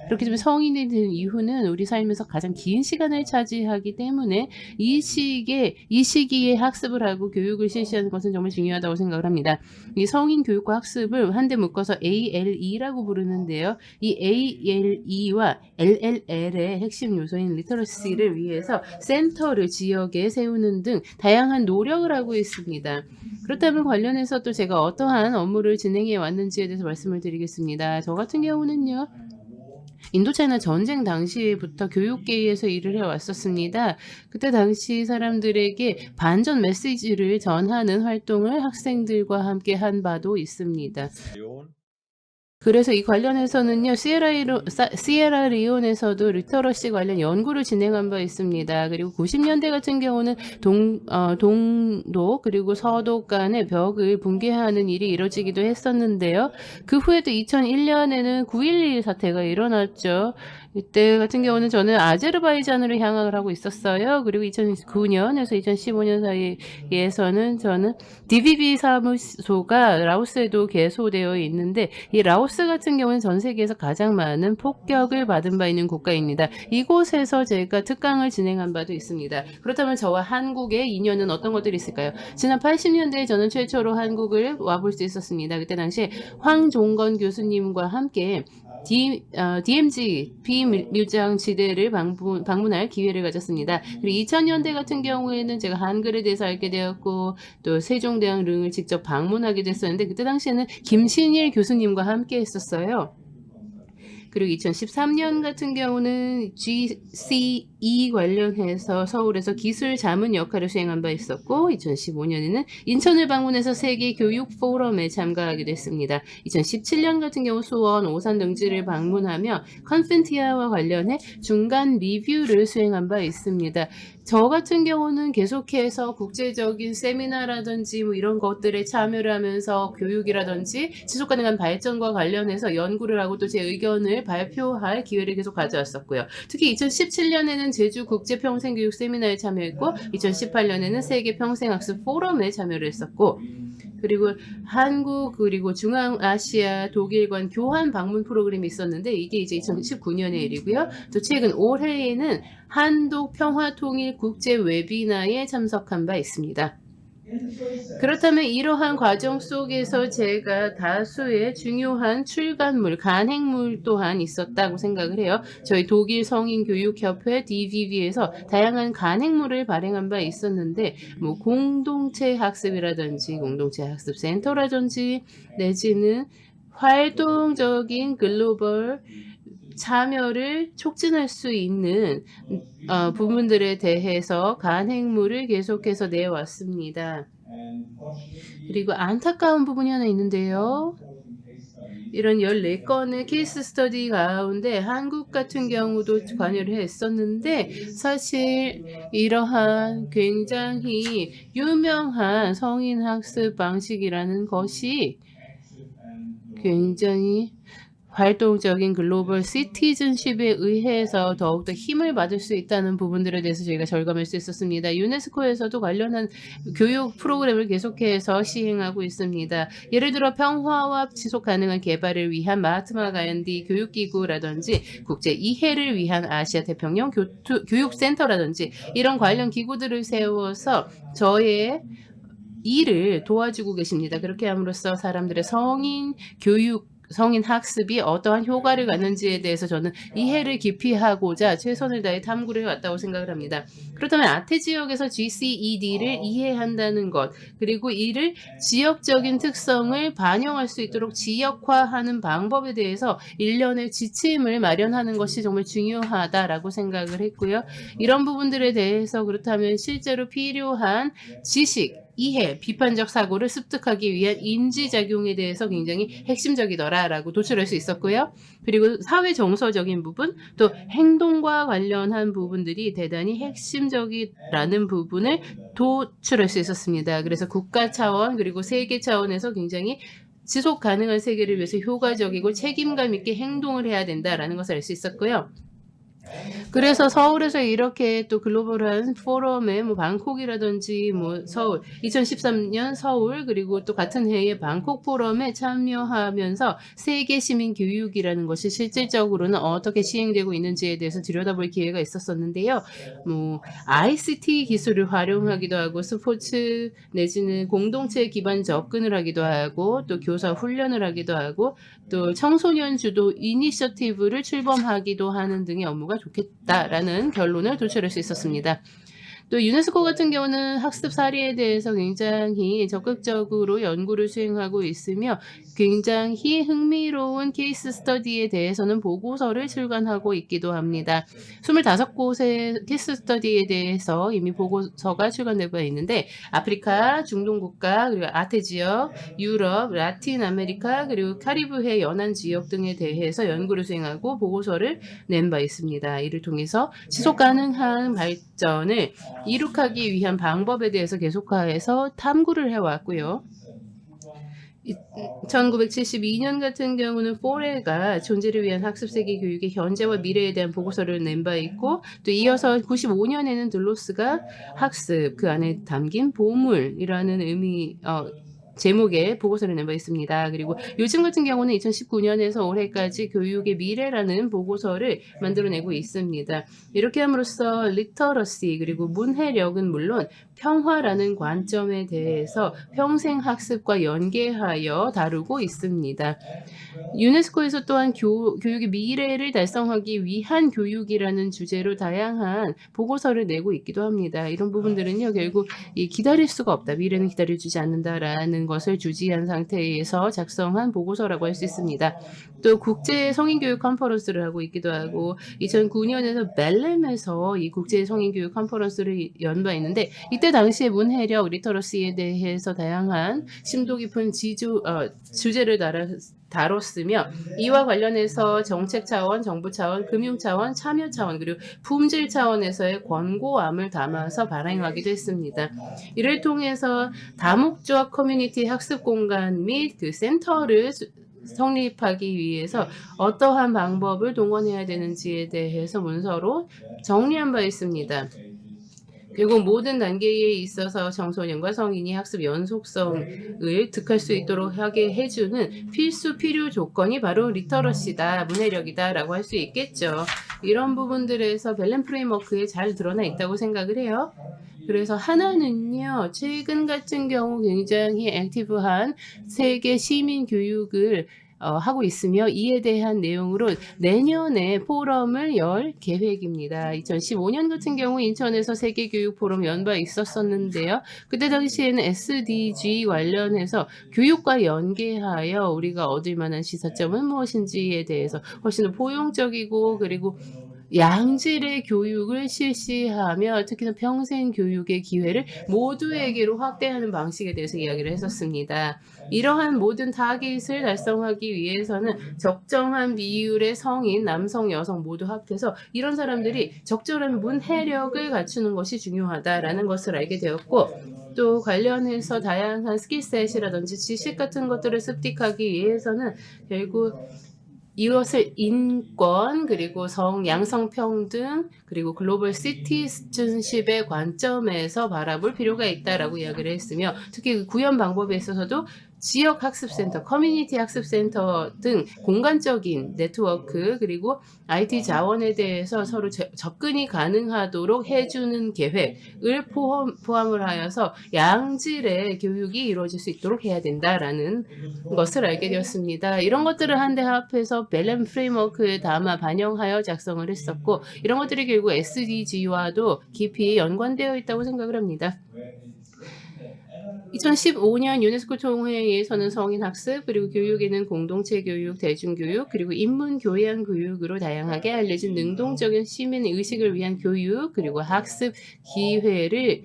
그렇기 때문에 성인이 된 이후는 우리 삶에서 가장 긴 시간을 차지하기 때문에 이 시기에 학습을 하고 교육을 실시하는 것은 정말 중요하다고 생각을 합니다. 이 성인 교육과 학습을 한데 묶어서 ALE라고 부르는데요. 이 ALE와 LLL의 핵심 요소인 리터러시를 위해서 센터를 지역에 세우는 등 다양한 노력을 하고 있습니다. 그렇다면 관련해서 또 제가 어떠한 업무를 진행해 왔는지에 대해서 말씀을 드리겠습니다. 저 같은 경우는요, 인도차이나 전쟁 당시부터 교육계에서 일을 해왔었습니다. 그때 당시 사람들에게 반전 메시지를 전하는 활동을 학생들과 함께 한 바도 있습니다. 그래서 이 관련해서는요, 시에라리온에서도 리터러시 관련 연구를 진행한 바 있습니다. 그리고 90년대 같은 경우는 동독 그리고 서독 간의 벽을 붕괴하는 일이 이뤄지기도 했었는데요. 그 후에도 2001년에는 9.11 사태가 일어났죠. 이때 같은 경우는 저는 아제르바이잔으로 향학을 하고 있었어요. 그리고 2009년에서 2015년 사이에서는 저는 DVB 사무소가 라오스에도 개소되어 있는데, 이 라오스 같은 경우는 전 세계에서 가장 많은 폭격을 받은 바 있는 국가입니다. 이곳에서 제가 특강을 진행한 바도 있습니다. 그렇다면 저와 한국의 인연은 어떤 것들이 있을까요? 지난 80년대에 저는 최초로 한국을 와볼 수 있었습니다. 그때 당시에 황종건 교수님과 함께 DMZ 비밀장지대를 방문할 기회를 가졌습니다. 그리고 2000년대 같은 경우에는 제가 한글에 대해서 알게 되었고, 또 세종대왕 릉을 직접 방문하게 됐었는데, 그때 당시에는 김신일 교수님과 함께 했었어요. 그리고 2013년 같은 경우는 GCE 관련해서 서울에서 기술 자문 역할을 수행한 바 있었고, 2015년에는 인천을 방문해서 세계 교육 포럼에 참가하게 됐습니다. 2017년 같은 경우 수원, 오산 등지를 방문하며 컨펜티아와 관련해 중간 리뷰를 수행한 바 있습니다. 저 같은 경우는 계속해서 국제적인 세미나라든지 뭐 이런 것들에 참여를 하면서 교육이라든지 지속가능한 발전과 관련해서 연구를 하고 또 제 의견을 발표할 기회를 계속 가져왔었고요. 특히 2017년에는 제주 국제평생교육 세미나에 참여했고, 2018년에는 세계 평생학습 포럼에 참여를 했었고, 그리고 한국 그리고 중앙아시아 독일 간 교환 방문 프로그램이 있었는데, 이게 이제 2019년의 일이고요. 또 최근 올해에는 한독 평화통일 국제 웨비나에 참석한 바 있습니다. 그렇다면 이러한 과정 속에서 제가 다수의 중요한 출간물, 간행물 또한 있었다고 생각을 해요. 저희 독일 성인교육협회 DVV에서 다양한 간행물을 발행한 바 있었는데, 뭐 공동체 학습이라든지 공동체 학습센터라든지 내지는 활동적인 글로벌 참여를 촉진할 수 있는 부분들에 대해서 간행물을 계속해서 내왔습니다. 그리고 안타까운 부분이 하나 있는데요. 이런 14건의 케이스 스터디 가운데 한국 같은 경우도 관여를 했었는데, 사실 이러한 굉장히 유명한 성인 학습 방식이라는 것이 굉장히 활동적인 글로벌 시티즌십에 의해서 더욱더 힘을 받을 수 있다는 부분들에 대해서 저희가 절감할 수 있었습니다. 유네스코에서도 관련한 교육 프로그램을 계속해서 시행하고 있습니다. 예를 들어 평화와 지속 가능한 개발을 위한 마하트마 간디 교육기구라든지 국제 이해를 위한 아시아 태평양 교육센터라든지 이런 관련 기구들을 세워서 저의 일을 도와주고 계십니다. 그렇게 함으로써 사람들의 성인 교육 성인 학습이 어떠한 효과를 갖는지에 대해서 저는 이해를 깊이 하고자 최선을 다해 탐구를 해왔다고 생각을 합니다. 그렇다면 아태 지역에서 GCED를 이해한다는 것, 그리고 이를 지역적인 특성을 반영할 수 있도록 지역화하는 방법에 대해서 일련의 지침을 마련하는 것이 정말 중요하다라고 생각을 했고요. 이런 부분들에 대해서 그렇다면 실제로 필요한 지식, 이해, 비판적 사고를 습득하기 위한 인지작용에 대해서 굉장히 핵심적이더라라고 도출할 수 있었고요. 그리고 사회 정서적인 부분, 또 행동과 관련한 부분들이 대단히 핵심적이라는 부분을 도출할 수 있었습니다. 그래서 국가 차원 그리고 세계 차원에서 굉장히 지속 가능한 세계를 위해서 효과적이고 책임감 있게 행동을 해야 된다라는 것을 알 수 있었고요. 그래서 서울에서 이렇게 또 글로벌한 포럼에 뭐 방콕이라든지 뭐 서울, 2013년 서울 그리고 또 같은 해에 방콕 포럼에 참여하면서 세계 시민 교육이라는 것이 실질적으로는 어떻게 시행되고 있는지에 대해서 들여다볼 기회가 있었었는데요. 뭐 ICT 기술을 활용하기도 하고 스포츠 내지는 공동체 기반 접근을 하기도 하고 또 교사 훈련을 하기도 하고 또 청소년 주도 이니셔티브를 출범하기도 하는 등의 업무가 좋겠다라는 결론을 도출할 수 있었습니다. 또 유네스코 같은 경우는 학습 사례에 대해서 굉장히 적극적으로 연구를 수행하고 있으며 굉장히 흥미로운 케이스 스터디에 대해서는 보고서를 출간하고 있기도 합니다. 25곳의 케이스 스터디에 대해서 이미 보고서가 출간되고 있는데 아프리카, 중동 국가, 그리고 아태 지역, 유럽, 라틴 아메리카, 그리고 카리브해 연안 지역 등에 대해서 연구를 수행하고 보고서를 낸 바 있습니다. 이를 통해서 지속 가능한 발전을 이룩하기 위한 방법에 대해서 계속해서 탐구를 해왔고요. 1972년 같은 경우는 포레가 존재를 위한 학습 세계 교육의 현재와 미래에 대한 보고서를 낸 바 있고 또 이어서 95년에는 들로스가 학습 그 안에 담긴 보물이라는 제목의 보고서를 낸 바 있습니다. 그리고 요즘 같은 경우는 2019년에서 올해까지 교육의 미래라는 보고서를 만들어내고 있습니다. 이렇게 함으로써 리터러시 그리고 문해력은 물론 평화라는 관점에 대해서 평생 학습과 연계하여 다루고 있습니다. 유네스코에서 또한 교육의 미래를 달성하기 위한 교육이라는 주제로 다양한 보고서를 내고 있기도 합니다. 이런 부분들은요, 결국 기다릴 수가 없다. 미래는 기다려주지 않는다라는 것을 주지한 상태에서 작성한 보고서라고 할 수 있습니다. 또 국제 성인교육 컨퍼런스를 하고 있기도 하고 2009년에서 벨렘에서 이 국제 성인교육 컨퍼런스를 연 바 있는데 이때 당시에 문해력, 리터러시에 대해서 다양한 심도 깊은 주제를 다뤘으며 이와 관련해서 정책 차원, 정부 차원, 금융 차원, 참여 차원 그리고 품질 차원에서의 권고함을 담아서 발행하기도 했습니다. 이를 통해서 다목적 커뮤니티 학습 공간 및 그 센터를 성립하기 위해서 어떠한 방법을 동원해야 되는지에 대해서 문서로 정리한 바 있습니다. 그리고 모든 단계에 있어서 청소년과 성인이 학습 연속성을 득할 수 있도록 하게 해주는 필요 조건이 바로 리터러시다, 문해력이다 라고 할 수 있겠죠. 이런 부분들에서 벨렘 프레임워크에 잘 드러나 있다고 생각을 해요. 그래서 하나는요, 최근 같은 경우 굉장히 액티브한 세계 시민 교육을 하고 있으며 이에 대한 내용으로 내년에 포럼을 열 계획입니다. 2015년 같은 경우 인천에서 세계교육 포럼 연바 있었었는데요. 그때 당시에는 SDG 관련해서 교육과 연계하여 우리가 얻을 만한 시사점은 무엇인지에 대해서 훨씬 더 포용적이고 그리고 양질의 교육을 실시하며 특히나 평생 교육의 기회를 모두에게로 확대하는 방식에 대해서 이야기를 했었습니다. 이러한 모든 타깃을 달성하기 위해서는 적정한 비율의 성인, 남성, 여성 모두 합해서 이런 사람들이 적절한 문해력을 갖추는 것이 중요하다라는 것을 알게 되었고 또 관련해서 다양한 스킬셋이라든지 지식 같은 것들을 습득하기 위해서는 결국 이것을 인권 그리고 양성평등 그리고 글로벌 시티즌십의 관점에서 바라볼 필요가 있다라고 이야기를 했으며 특히 구현 방법에 있어서도 지역 학습센터, 커뮤니티 학습센터 등 공간적인 네트워크 그리고 IT 자원에 대해서 서로 접근이 가능하도록 해주는 계획을 포함을 하여서 양질의 교육이 이루어질 수 있도록 해야 된다라는 것을 알게 되었습니다. 이런 것들을 한데 합해서 벨렘 프레임워크에 담아 반영하여 작성을 했었고 이런 것들이 결국 SDG와도 깊이 연관되어 있다고 생각을 합니다. 2015년 유네스코 총회에서는 성인학습 그리고 교육에는 공동체 교육, 대중교육 그리고 인문교양 교육으로 다양하게 알려진 능동적인 시민의식을 위한 교육 그리고 학습 기회를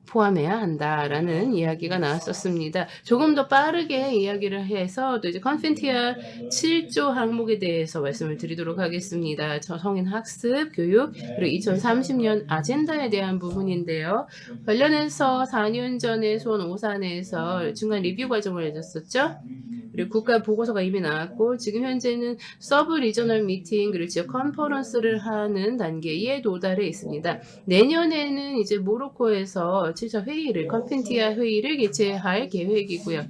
포함해야 한다라는 이야기가 나왔었습니다. 조금 더 빠르게 이야기를 해서 또 이제 컨펜티아 7조 항목에 대해서 말씀을 드리도록 하겠습니다. 성인 학습, 교육, 그리고 2030년 아젠다에 대한 부분인데요. 관련해서 4년 전에 수원 오산에서 중간 리뷰 과정을 해줬었죠. 그리고 국가 보고서가 이미 나왔고 지금 현재는 서브 리저널 미팅 그리고 지역 컨퍼런스를 하는 단계에 도달해 있습니다. 내년에는 이제 모로코에서 7차 회의를 컨펜티아 회의를 개최할 계획이고요.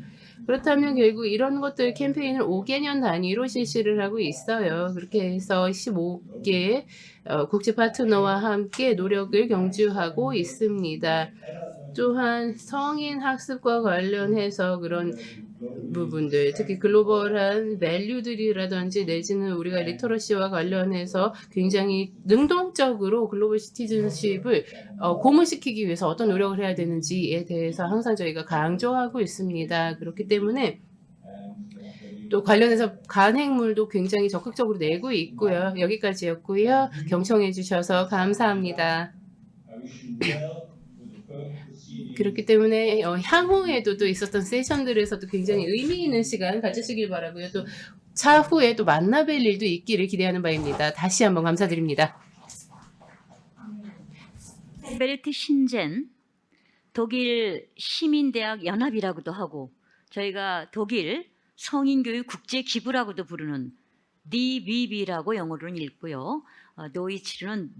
그렇다면 결국 이런 것들 캠페인을 5개년 단위로 실시를 하고 있어요. 그렇게 해서 15개 국제 파트너와 함께 노력을 경주하고 있습니다. 또한 성인 학습과 관련해서 그런 부분들, 특히 글로벌한 밸류들이라든지 내지는 우리가 리터러시와 관련해서 굉장히 능동적으로 글로벌 시티즌십을 고무시키기 위해서 어떤 노력을 해야 되는지에 대해서 항상 저희가 강조하고 있습니다. 그렇기 때문에 또 관련해서 간행물도 굉장히 적극적으로 내고 있고요. 여기까지였고요. 경청해 주셔서 감사합니다. 그렇기 때문에 향후에도 또 있었던 세션들에서도 굉장히 의미 있는 시간 가지시길 바라고요. 또 차후에 또 만나뵐 일도 있기를 기대하는 바입니다. 다시 한번 감사드립니다.
베르트 신젠 독일 시민대학 연합이라고도 하고 저희가 독일 성인교육 국제기구라고도 부르는 DBB라고 영어로는 읽고요. 노이치르는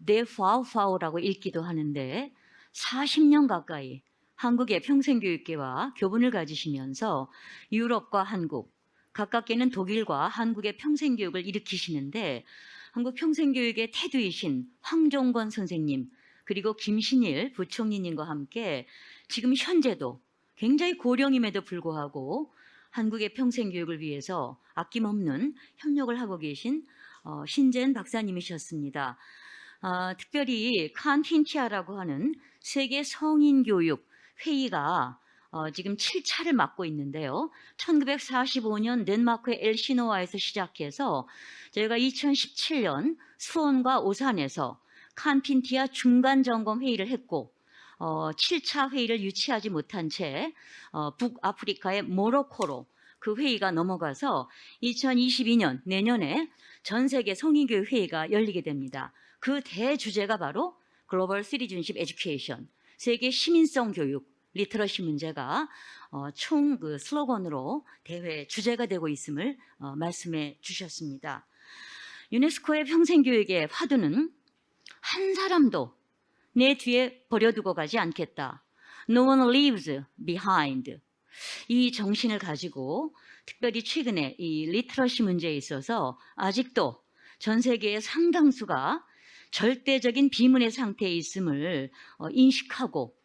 데파우파우라고 읽기도 하는데 40년 가까이 한국의 평생교육계와 교분을 가지시면서 유럽과 한국, 가깝게는 독일과 한국의 평생교육을 일으키시는데 한국 평생교육의 태두이신 황종건 선생님 그리고 김신일 부총리님과 함께 지금 현재도 굉장히 고령임에도 불구하고 한국의 평생교육을 위해서 아낌없는 협력을 하고 계신 신젠 박사님이셨습니다. 특별히 칸틴티아라고 하는 세계 성인교육 회의가 지금 7차를 맡고 있는데요. 1945년 덴마크의 엘시노와에서 시작해서 저희가 2017년 수원과 오산에서 칸틴티아 중간점검 회의를 했고 7차 회의를 유치하지 못한 채 북아프리카의 모로코로 그 회의가 넘어가서 2022년 내년에 전 세계 성인교육 회의가 열리게 됩니다. 그 대주제가 바로 글로벌 시티즌십 에듀케이션, 세계 시민성 교육, 리터러시 문제가 총 그 슬로건으로 대회 주제가 되고 있음을 말씀해 주셨습니다. 유네스코의 평생교육의 화두는 한 사람도 내 뒤에 버려두고 가지 않겠다. No one leaves behind. 이 정신을 가지고 특별히 최근에 이 리터러시 문제에 있어서 아직도 전 세계의 상당수가 절대적인 비문의 상태에 있음을 인식하고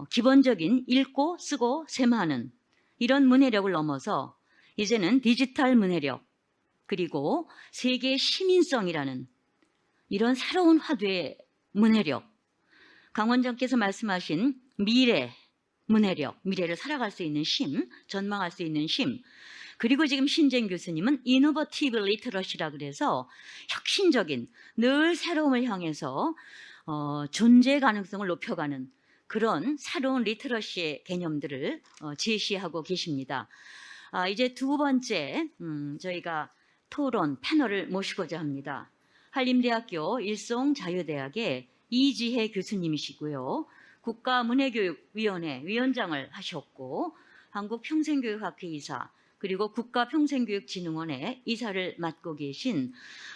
기본적인 읽고 쓰고 셈하는 이런 문해력을 넘어서 이제는 디지털 문해력 그리고 세계 시민성이라는 이런 새로운 화두의 문해력, 강 원장께서 말씀하신 미래 문해력, 미래를 살아갈 수 있는 심, 전망할 수 있는 심, 그리고 지금 신젠 교수님은 이노버티브 리터러시라 그래서 혁신적인 늘 새로움을 향해서 존재 가능성을 높여가는 그런 새로운 리터러시의 개념들을 제시하고 계십니다. 이제 두 번째 저희가 토론 패널을 모시고자 합니다. 한림대학교 일송자유대학의 이지혜 교수님이시고요. 국가문해교육위원회 위원장을 하셨고 한국평생교육학회 이사 그리고 국가평생교육진흥원의 이사를 맡고 계신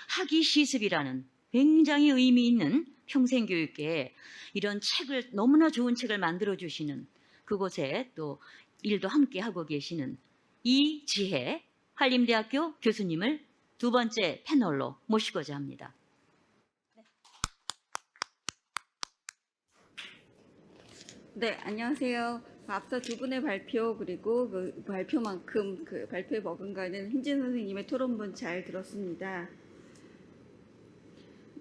학위시습이라는 굉장히 의미 있는 평생교육계에 이런 책을 너무나 좋은 책을 만들어주시는 그곳에 또 일도 함께 하고 계시는 이지혜 한림대학교 교수님을 두 번째 패널로 모시고자 합니다.
네, 안녕하세요. 앞서 두 분의 발표 그리고 그 발표만큼 그 발표에 머금가는 흰진 선생님의 토론분 잘 들었습니다.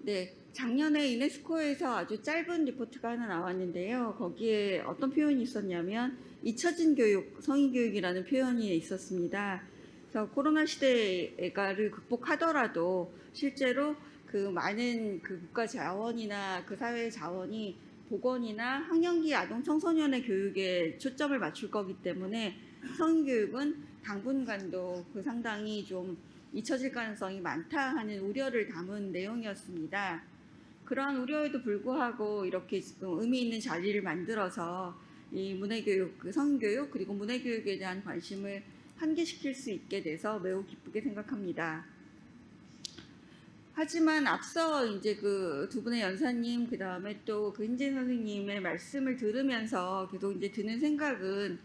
네, 작년에 유네스코에서 아주 짧은 리포트가 하나 나왔는데요. 거기에 어떤 표현이 있었냐면 잊혀진 교육, 성인 교육이라는 표현이 있었습니다. 그래서 코로나 시대를 극복하더라도 실제로 그 많은 그 국가 자원이나 그 사회 자원이 보건이나 학령기 아동 청소년의 교육에 초점을 맞출 거기 때문에 성인 교육은 당분간도 그 상당히 좀 잊혀질 가능성이 많다 하는 우려를 담은 내용이었습니다. 그러한 우려에도 불구하고 이렇게 지금 의미 있는 자리를 만들어서 이 문해교육, 그 성인교육 그리고 문해교육에 대한 관심을 환기시킬 수 있게 돼서 매우 기쁘게 생각합니다. 하지만 앞서 이제 그 두 분의 연사님, 그 다음에 또 그 흰진 선생님의 말씀을 들으면서 계속 이제 드는 생각은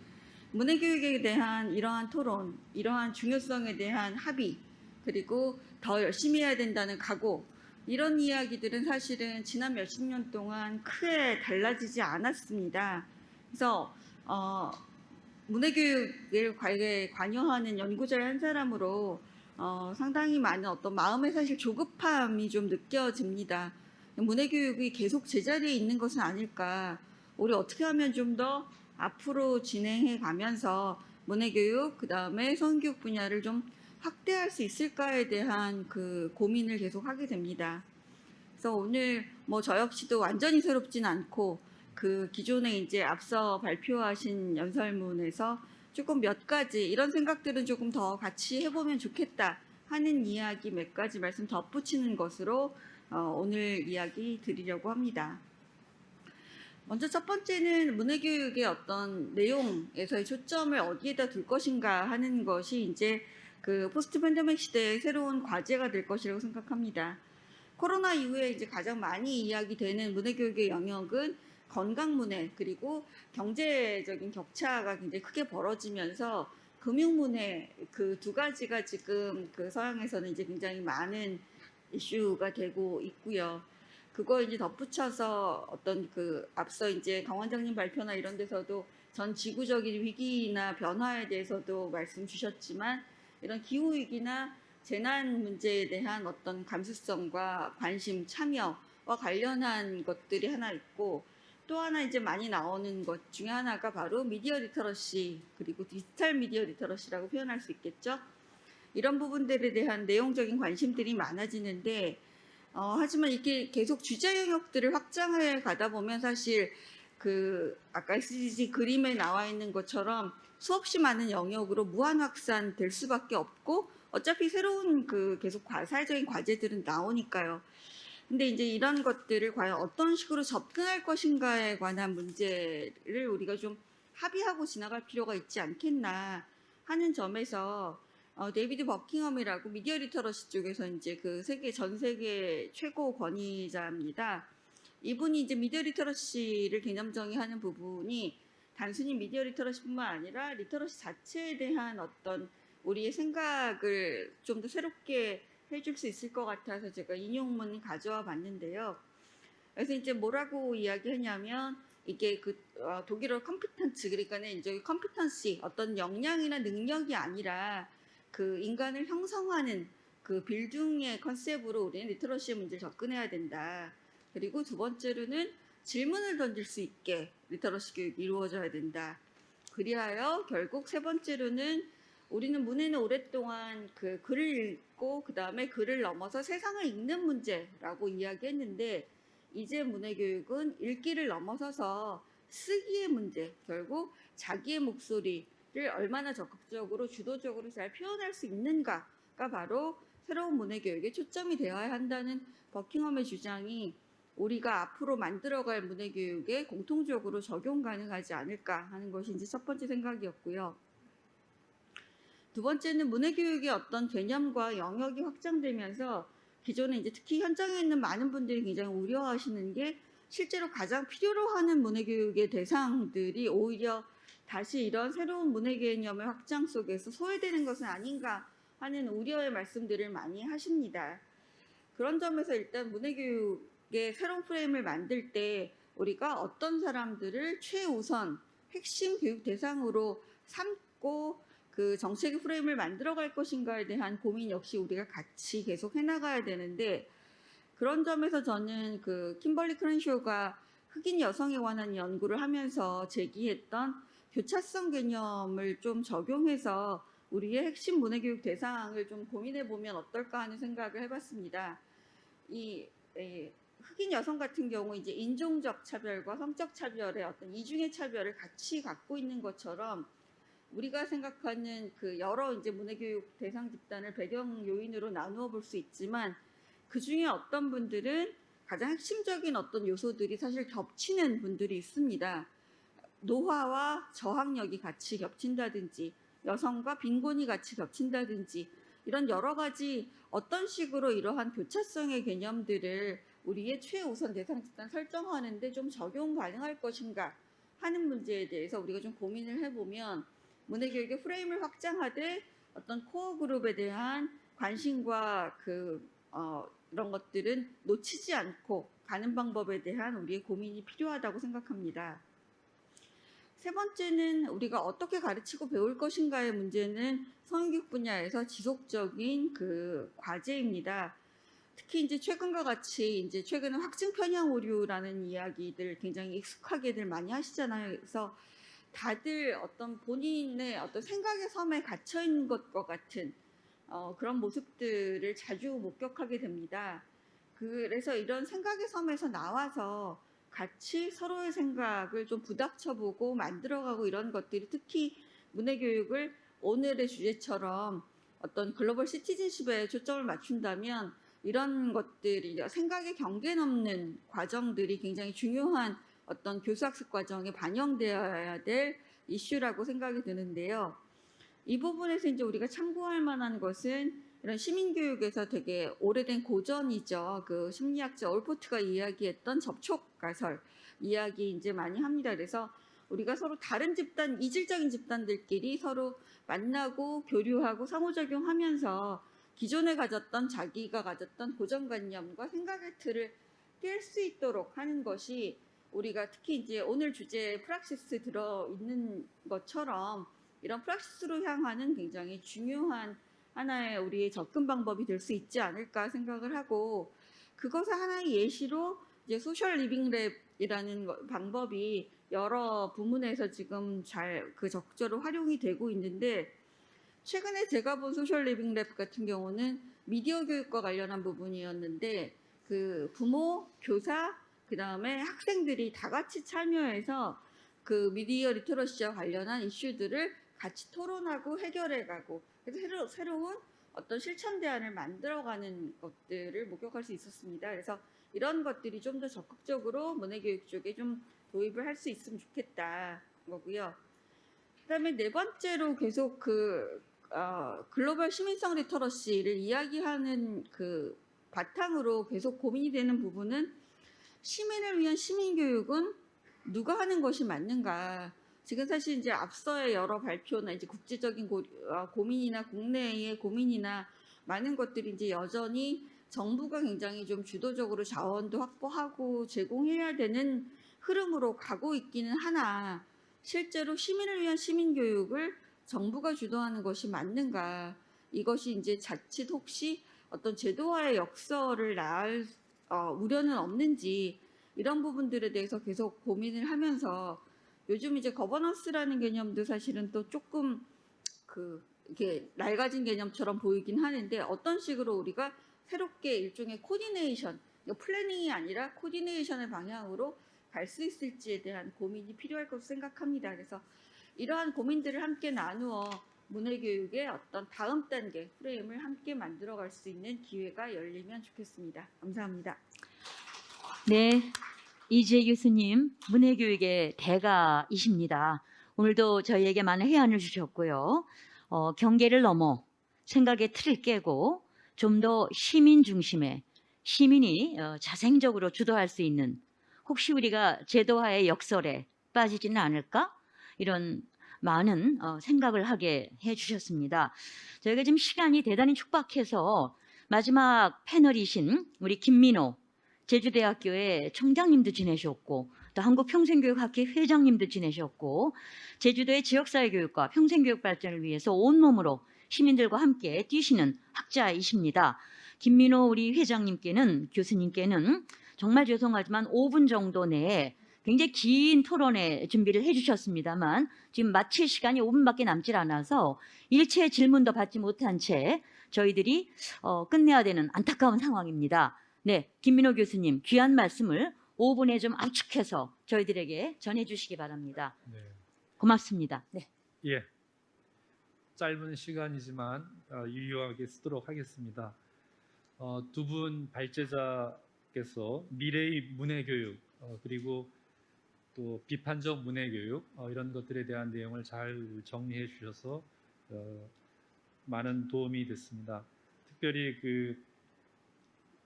문해교육에 대한 이러한 토론, 이러한 중요성에 대한 합의, 그리고 더 열심히 해야 된다는 각오, 이런 이야기들은 사실은 지난 몇십 년 동안 크게 달라지지 않았습니다. 그래서 문해교육을 관여하는 연구자의 한 사람으로 상당히 많은 어떤 마음의 사실 조급함이 좀 느껴집니다. 문해교육이 계속 제자리에 있는 것은 아닐까. 우리 어떻게 하면 좀 더 앞으로 진행해 가면서 문해교육, 그 다음에 성교육 분야를 좀 확대할 수 있을까에 대한 그 고민을 계속 하게 됩니다. 그래서 오늘 뭐 저 역시도 완전히 새롭진 않고 그 기존에 이제 앞서 발표하신 연설문에서 조금 몇 가지 이런 생각들은 조금 더 같이 해보면 좋겠다 하는 이야기 몇 가지 말씀 덧붙이는 것으로 오늘 이야기 드리려고 합니다. 먼저 첫 번째는 문해교육의 어떤 내용에서의 초점을 어디에다 둘 것인가 하는 것이 이제 그 포스트 팬데믹 시대의 새로운 과제가 될 것이라고 생각합니다. 코로나 이후에 이제 가장 많이 이야기되는 문해교육의 영역은 건강문해 그리고 경제적인 격차가 굉장히 크게 벌어지면서 금융문해 그 두 가지가 지금 그 서양에서는 이제 굉장히 많은 이슈가 되고 있고요. 그거 이제 덧붙여서 어떤 그 앞서 이제 강 원장님 발표나 이런 데서도 전 지구적인 위기나 변화에 대해서도 말씀 주셨지만 이런 기후 위기나 재난 문제에 대한 어떤 감수성과 관심, 참여와 관련한 것들이 하나 있고 또 하나 이제 많이 나오는 것 중에 하나가 바로 미디어 리터러시 그리고 디지털 미디어 리터러시라고 표현할 수 있겠죠. 이런 부분들에 대한 내용적인 관심들이 많아지는데 하지만 이렇게 계속 주제 영역들을 확장해 가다 보면 사실 그 아까 SDG 그림에 나와 있는 것처럼 수없이 많은 영역으로 무한 확산될 수밖에 없고 어차피 새로운 그 계속 사회적인 과제들은 나오니까요. 근데 이제 이런 것들을 과연 어떤 식으로 접근할 것인가에 관한 문제를 우리가 좀 합의하고 지나갈 필요가 있지 않겠나 하는 점에서 데이비드 버킹엄이라고 미디어 리터러시 쪽에서 이제 그 전 세계 최고 권위자입니다. 이분이 이제 미디어 리터러시를 개념 정의하는 부분이 단순히 미디어 리터러시뿐만 아니라 리터러시 자체에 대한 어떤 우리의 생각을 좀 더 새롭게 해줄 수 있을 것 같아서 제가 인용문을 가져와 봤는데요. 그래서 이제 뭐라고 이야기하냐면 이게 그 독일어 컴피턴츠 그러니까는 이제 컴피턴시 어떤 역량이나 능력이 아니라 그 인간을 형성하는 그 빌딩의 컨셉으로 우리는 리터러시 문제를 접근해야 된다. 그리고 두 번째로는 질문을 던질 수 있게 리터러시 교육이 이루어져야 된다. 그리하여 결국 세 번째로는 우리는 문해는 오랫동안 그 글을 읽고 그 다음에 글을 넘어서 세상을 읽는 문제라고 이야기했는데 이제 문해교육은 읽기를 넘어서서 쓰기의 문제, 결국 자기의 목소리를 얼마나 적극적으로 주도적으로 잘 표현할 수 있는가가 바로 새로운 문해교육의 초점이 되어야 한다는 버킹엄의 주장이 우리가 앞으로 만들어갈 문해교육에 공통적으로 적용 가능하지 않을까 하는 것이 이제 첫 번째 생각이었고요. 두 번째는 문해교육의 어떤 개념과 영역이 확장되면서 기존에 이제 특히 현장에 있는 많은 분들이 굉장히 우려하시는 게 실제로 가장 필요로 하는 문해교육의 대상들이 오히려 다시 이런 새로운 문해 개념의 확장 속에서 소외되는 것은 아닌가 하는 우려의 말씀들을 많이 하십니다. 그런 점에서 일단 문해교육의 새로운 프레임을 만들 때 우리가 어떤 사람들을 최우선 핵심 교육 대상으로 삼고 그 정책의 프레임을 만들어 갈 것인가에 대한 고민 역시 우리가 같이 계속 해나가야 되는데, 그런 점에서 저는 그 킴벌리 크렌쇼가 흑인 여성에 관한 연구를 하면서 제기했던 교차성 개념을 좀 적용해서 우리의 핵심 문해교육 대상을 좀 고민해 보면 어떨까 하는 생각을 해봤습니다. 흑인 여성 같은 경우 이제 인종적 차별과 성적 차별의 어떤 이중의 차별을 같이 갖고 있는 것처럼 우리가 생각하는 그 여러 이제 문해교육 대상 집단을 배경 요인으로 나누어 볼 수 있지만, 그 중에 어떤 분들은 가장 핵심적인 어떤 요소들이 사실 겹치는 분들이 있습니다. 노화와 저학력이 같이 겹친다든지, 여성과 빈곤이 같이 겹친다든지, 이런 여러 가지 어떤 식으로 이러한 교차성의 개념들을 우리의 최우선 대상 집단 설정하는데 좀 적용 가능할 것인가 하는 문제에 대해서 우리가 좀 고민을 해보면, 문해교육의 프레임을 확장하되 어떤 코어 그룹에 대한 관심과 이런 것들은 놓치지 않고 가는 방법에 대한 우리의 고민이 필요하다고 생각합니다. 세 번째는 우리가 어떻게 가르치고 배울 것인가의 문제는 성인교육 분야에서 지속적인 그 과제입니다. 특히 이제 최근과 같이 이제 최근에 확증 편향 오류라는 이야기들 굉장히 익숙하게들 많이 하시잖아요. 그래서 다들 어떤 본인의 어떤 생각의 섬에 갇혀 있는 것과 같은 그런 모습들을 자주 목격하게 됩니다. 그래서 이런 생각의 섬에서 나와서 같이 서로의 생각을 좀 부닥쳐보고 만들어가고 이런 것들이 특히 문해교육을 오늘의 주제처럼 어떤 글로벌 시티즌십에 초점을 맞춘다면 이런 것들이 생각의 경계 넘는 과정들이 굉장히 중요한 어떤 교수학습 과정에 반영되어야 될 이슈라고 생각이 드는데요. 이 부분에서 이제 우리가 참고할 만한 것은 이런 시민교육에서 되게 오래된 고전이죠. 그 심리학자 올포트가 이야기했던 접촉 가설 이야기 이제 많이 합니다. 그래서 우리가 서로 다른 집단, 이질적인 집단들끼리 서로 만나고 교류하고 상호작용하면서 기존에 가졌던 자기가 가졌던 고정관념과 생각의 틀을 깰 수 있도록 하는 것이 우리가 특히 이제 오늘 주제에 프락시스 들어있는 것처럼 이런 프락시스로 향하는 굉장히 중요한 하나의 우리의 접근 방법이 될 수 있지 않을까 생각을 하고, 그것을 하나의 예시로 이제 소셜 리빙 랩이라는 방법이 여러 부문에서 지금 잘 적절히 활용이 되고 있는데, 최근에 제가 본 소셜 리빙 랩 같은 경우는 미디어 교육과 관련한 부분이었는데, 그 부모, 교사, 그 다음에 학생들이 다 같이 참여해서 그 미디어 리터러시와 관련한 이슈들을 같이 토론하고 해결해가고, 그래서 새로운 어떤 실천 대안을 만들어가는 것들을 목격할 수 있었습니다. 그래서 이런 것들이 좀 더 적극적으로 문해교육 쪽에 좀 도입을 할 수 있으면 좋겠다 거고요. 그다음에 네 번째로 계속 글로벌 시민성 리터러시를 이야기하는 그 바탕으로 계속 고민이 되는 부분은 시민을 위한 시민교육은 누가 하는 것이 맞는가. 지금 사실 이제 앞서의 여러 발표나 이제 국제적인 고민이나 국내의 고민이나 많은 것들이 이제 여전히 정부가 굉장히 좀 주도적으로 자원도 확보하고 제공해야 되는 흐름으로 가고 있기는 하나, 실제로 시민을 위한 시민교육을 정부가 주도하는 것이 맞는가. 이것이 이제 자칫 혹시 어떤 제도화의 역설을 낳을 우려는 없는지, 이런 부분들에 대해서 계속 고민을 하면서, 요즘 이제 거버넌스라는 개념도 사실은 또 조금 이렇게 낡아진 개념처럼 보이긴 하는데, 어떤 식으로 우리가 새롭게 일종의 코디네이션, 플래닝이 아니라 코디네이션의 방향으로 갈 수 있을지에 대한 고민이 필요할 것으로 생각합니다. 그래서 이러한 고민들을 함께 나누어 문해교육의 어떤 다음 단계 프레임을 함께 만들어갈 수 있는 기회가 열리면 좋겠습니다. 감사합니다.
네, 이지혜 교수님, 문해교육의 대가이십니다. 오늘도 저희에게 많은 해안을 주셨고요. 경계를 넘어 생각의 틀을 깨고 좀 더 시민 중심의, 시민이 자생적으로 주도할 수 있는, 혹시 우리가 제도화의 역설에 빠지지는 않을까? 이런 많은 생각을 하게 해주셨습니다. 저희가 지금 시간이 대단히 촉박해서 마지막 패널이신 우리 김민호 제주대학교의 총장님도 지내셨고 또 한국평생교육학회 회장님도 지내셨고 제주도의 지역사회교육과 평생교육 발전을 위해서 온몸으로 시민들과 함께 뛰시는 학자이십니다. 김민호 우리 회장님께는 교수님께는 정말 죄송하지만 5분 정도 내에 굉장히 긴 토론회 준비를 해주셨습니다만 지금 마칠 시간이 5분밖에 남질 않아서 일체 질문도 받지 못한 채 저희들이 끝내야 되는 안타까운 상황입니다. 네, 김민호 교수님 귀한 말씀을 5분에 좀 압축해서 저희들에게 전해주시기 바랍니다.
네.
고맙습니다. 네.
예. 짧은 시간이지만 유용하게 쓰도록 하겠습니다. 두 분 발제자께서 미래의 문해교육 그리고 또 비판적 문해교육 이런 것들에 대한 내용을 잘 정리해 주셔서 많은 도움이 됐습니다. 특별히 그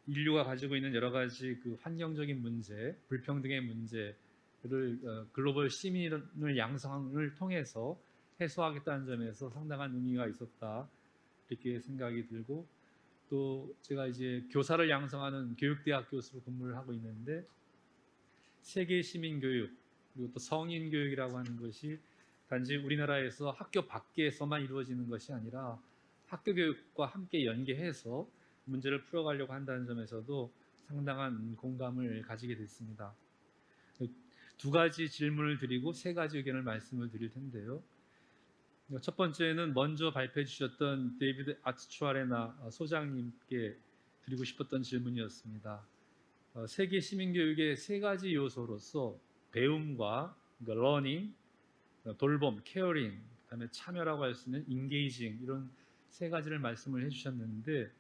인류가 가지고 있는 여러 가지 그 환경적인 문제, 불평등의 문제를 글로벌 시민을 양성을 통해서 해소하겠다는 점에서 상당한 의미가 있었다 이렇게 생각이 들고 또 제가 이제 교사를 양성하는 교육대학 교수로 근무를 하고 있는데 세계 시민 교육 그리고 또 성인 교육이라고 하는 것이 단지 우리나라에서 학교 밖에서만 이루어지는 것이 아니라 학교 교육과 함께 연계해서 문제를 풀어가려고 한다는 점에서도 상당한 공감을 가지게 됐습니다. 두 가지 질문을 드리고 세 가지 의견을 말씀을 드릴 텐데요. 첫 번째는 먼저 발표해 주셨던 데이비드 아츠추아레나 소장님께 드리고 싶었던 질문이었습니다. 세계 시민교육의 세 가지 요소로서 배움과 그러니까 러닝, 돌봄, 케어링, 그다음에 참여라고 할 수 있는 인게이징 이런 세 가지를 말씀을 해주셨는데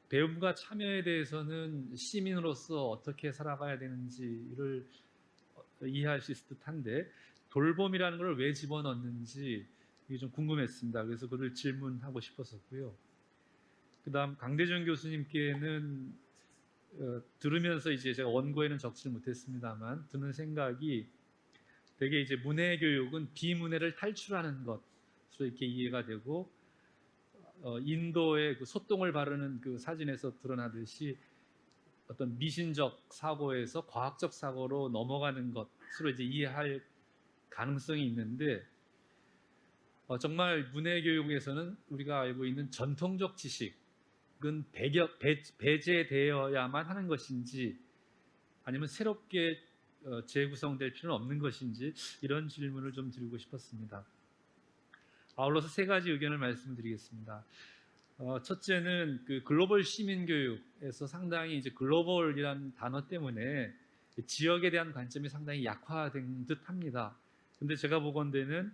배움과 참여에 대해서는 시민으로서 어떻게 살아가야 되는지를 이해할 수 있을 듯한데 돌봄이라는 걸 왜 집어넣는지 이게 좀 궁금했습니다. 그래서 그를 질문하고 싶었었고요. 그다음 강대중 교수님께는 들으면서 이제 제가 원고에는 적지 못했습니다만 드는 생각이 되게 이제 문해 교육은 비문해를 탈출하는 것으로 이렇게 이해가 되고 인도의 그 소똥을 바르는 그 사진에서 드러나듯이 어떤 미신적 사고에서 과학적 사고로 넘어가는 것으로 이제 이해할 가능성이 있는데 정말 문해 교육에서는 우리가 알고 있는 전통적 지식은 배제되어야만 하는 것인지 아니면 새롭게 재구성될 필요는 없는 것인지 이런 질문을 좀 드리고 싶었습니다. 아울러서 세 가지 의견을 말씀드리겠습니다. 첫째는 그 글로벌 시민 교육에서 상당히 이제 글로벌이라는 단어 때문에 지역에 대한 관점이 상당히 약화된 듯합니다. 근데 제가 보건대는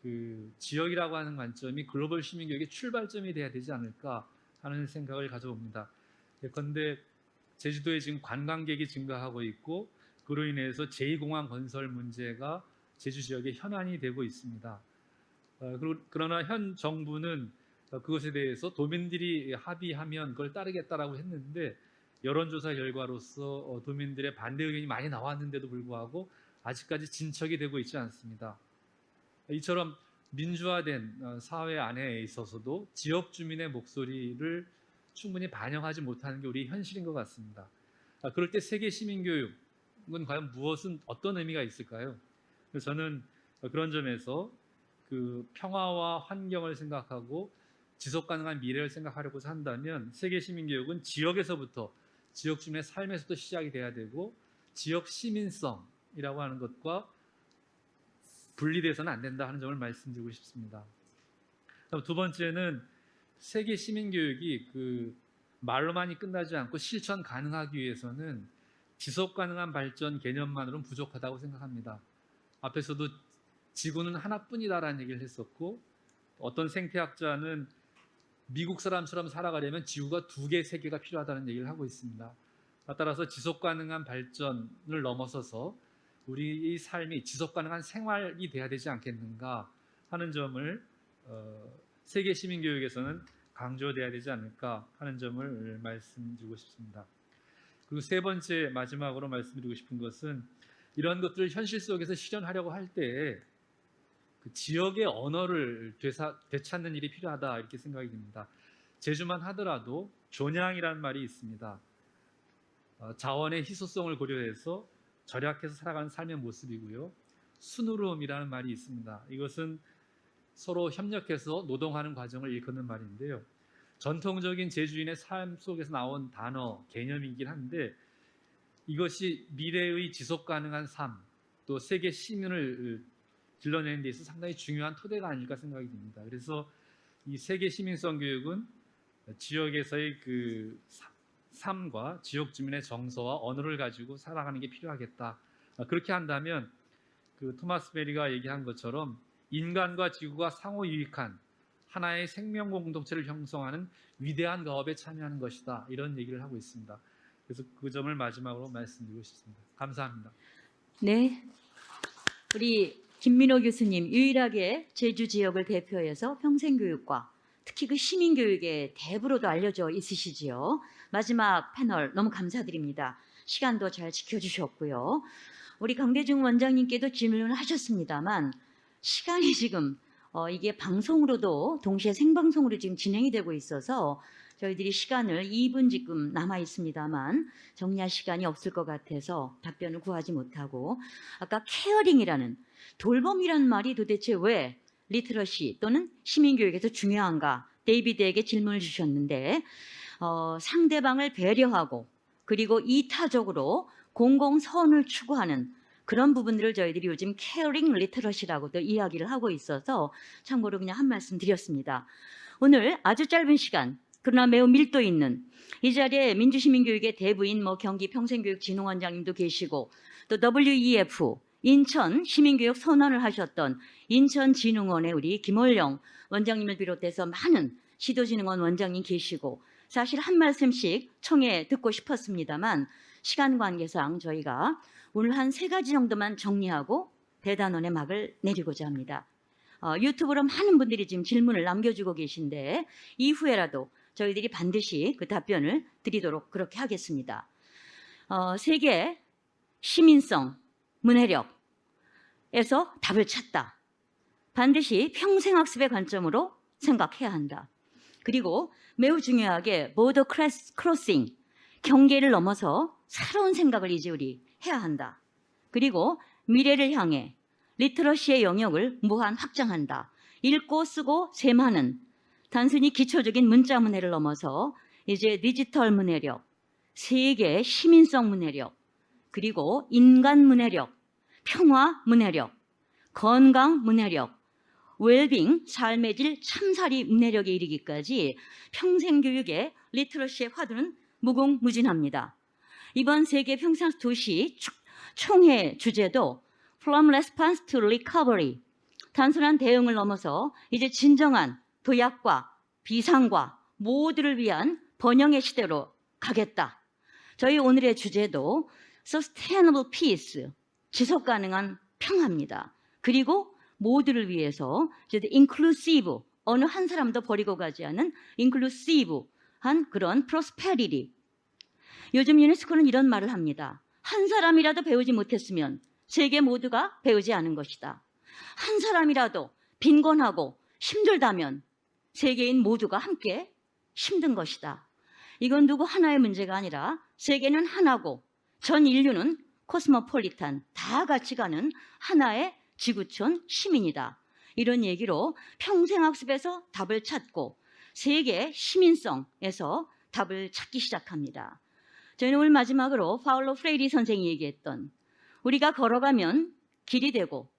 그 지역이라고 하는 관점이 글로벌 시민 교육의 출발점이 돼야 되지 않을까 하는 생각을 가져봅니다. 예컨대 제주도에 지금 관광객이 증가하고 있고 그로 인해서 제2공항 건설 문제가 제주 지역에 현안이 되고 있습니다. 그러나 현 정부는 그것에 대해서 도민들이 합의하면 그걸 따르겠다라고 했는데 여론조사 결과로서 도민들의 반대 의견이 많이 나왔는데도 불구하고 아직까지 진척이 되고 있지 않습니다. 이처럼 민주화된 사회 안에 있어서도 지역 주민의 목소리를 충분히 반영하지 못하는 게 우리 현실인 것 같습니다. 그럴 때 세계 시민교육은 과연 어떤 의미가 있을까요? 저는 그런 점에서 그 평화와 환경을 생각하고 지속 가능한 미래를 생각하려고 한다면 세계 시민교육은 지역에서부터 지역 주민의 삶에서부터 시작이 돼야 되고 지역 시민성이라고 하는 것과 분리돼서는 안 된다 하는 점을 말씀드리고 싶습니다. 두 번째는 세계 시민교육이 그 말로만이 끝나지 않고 실천 가능하기 위해서는 지속 가능한 발전 개념만으로는 부족하다고 생각합니다. 앞에서도 지구는 하나뿐이다라는 얘기를 했었고 어떤 생태학자는 미국 사람처럼 살아가려면 지구가 2개, 3개가 필요하다는 얘기를 하고 있습니다. 따라서 지속 가능한 발전을 넘어서서 우리의 삶이 지속 가능한 생활이 돼야 되지 않겠는가 하는 점을 세계 시민교육에서는 강조돼야 되지 않을까 하는 점을 말씀드리고 싶습니다.
그리고 세 번째 마지막으로 말씀드리고 싶은 것은 이런 것들을 현실 속에서 실현하려고 할 때 그 지역의 언어를 되찾는 일이 필요하다 이렇게 생각이 듭니다. 제주만 하더라도 존양이라는 말이 있습니다. 자원의 희소성을 고려해서 절약해서 살아가는 삶의 모습이고요. 순으름이라는 말이 있습니다. 이것은 서로 협력해서 노동하는 과정을 일컫는 말인데요. 전통적인 제주인의 삶 속에서 나온 단어, 개념이긴 한데 이것이 미래의 지속 가능한 삶, 또 세계 시민을 길러내는 데 있어서 상당히 중요한 토대가 아닐까 생각이 듭니다. 그래서 이 세계 시민성 교육은 지역에서의 그 삶과 지역 주민의 정서와 언어를 가지고 살아가는 게 필요하겠다. 그렇게 한다면 그 토마스 베리가 얘기한 것처럼 인간과 지구가 상호 유익한 하나의 생명 공동체를 형성하는 위대한 가업에 참여하는 것이다. 이런 얘기를 하고 있습니다. 그래서 그 점을 마지막으로 말씀드리고 싶습니다. 감사합니다.
네, 우리 김민호 교수님 유일하게 제주 지역을 대표해서 평생교육과 특히 그 시민교육의 대부로도 알려져 있으시지요. 마지막 패널 너무 감사드립니다. 시간도 잘 지켜주셨고요. 우리 강대중 원장님께도 질문을 하셨습니다만 시간이 지금 이게 방송으로도 동시에 생방송으로 지금 진행이 되고 있어서 저희들이 시간을 2분 지금 남아 있습니다만 정리할 시간이 없을 것 같아서 답변을 구하지 못하고 아까 케어링이라는 돌봄이라는 말이 도대체 왜 리트러시 또는 시민교육에서 중요한가 데이비드에게 질문을 주셨는데 상대방을 배려하고 그리고 이타적으로 공공선을 추구하는 그런 부분들을 저희들이 요즘 케어링 리터러시라고도 이야기를 하고 있어서 참고로 그냥 한 말씀 드렸습니다. 오늘 아주 짧은 시간 그러나 매우 밀도 있는 이 자리에 민주시민교육의 대부인 경기 평생교육진흥원장님도 계시고 또 WEF 인천 시민교육 선언을 하셨던 인천진흥원의 우리 김월영 원장님을 비롯해서 많은 시도진흥원 원장님 계시고 사실 한 말씀씩 청해 듣고 싶었습니다만 시간 관계상 저희가 오늘 한 3가지 정도만 정리하고 대단원의 막을 내리고자 합니다. 유튜브로 많은 분들이 지금 질문을 남겨주고 계신데 이후에라도 저희들이 반드시 그 답변을 드리도록 그렇게 하겠습니다. 세계 시민성, 문해력에서 답을 찾다. 반드시 평생학습의 관점으로 생각해야 한다. 그리고 매우 중요하게 보더 크로싱, 경계를 넘어서 새로운 생각을 이제 우리 해야 한다. 그리고 미래를 향해 리터러시의 영역을 무한 확장한다. 읽고 쓰고 셈하는 단순히 기초적인 문자 문해를 넘어서 이제 디지털 문해력, 세계 시민성 문해력, 그리고 인간 문해력, 평화 문해력, 건강 문해력, 웰빙, 삶의 질, 참살이 문해력에 이르기까지 평생교육의 리터러시의 화두는 무궁무진합니다. 이번 세계 평생학습 도시 총회 주제도 From Response to Recovery, 단순한 대응을 넘어서 이제 진정한 도약과 비상과 모두를 위한 번영의 시대로 가겠다. 저희 오늘의 주제도 Sustainable Peace, 지속 가능한 평화입니다. 그리고 모두를 위해서 inclusive, 어느 한 사람도 버리고 가지 않은 inclusive한 그런 prosperity. 요즘 유네스코는 이런 말을 합니다. 한 사람이라도 배우지 못했으면 세계 모두가 배우지 않은 것이다. 한 사람이라도 빈곤하고 힘들다면 세계인 모두가 함께 힘든 것이다. 이건 누구 하나의 문제가 아니라 세계는 하나고 전 인류는 코스모폴리탄, 다 같이 가는 하나의 지구촌 시민이다. 이런 얘기로 평생학습에서 답을 찾고 세계 시민성에서 답을 찾기 시작합니다. 저희는 오늘 마지막으로 파울로 프레이리 선생이 얘기했던 우리가 걸어가면 길이 되고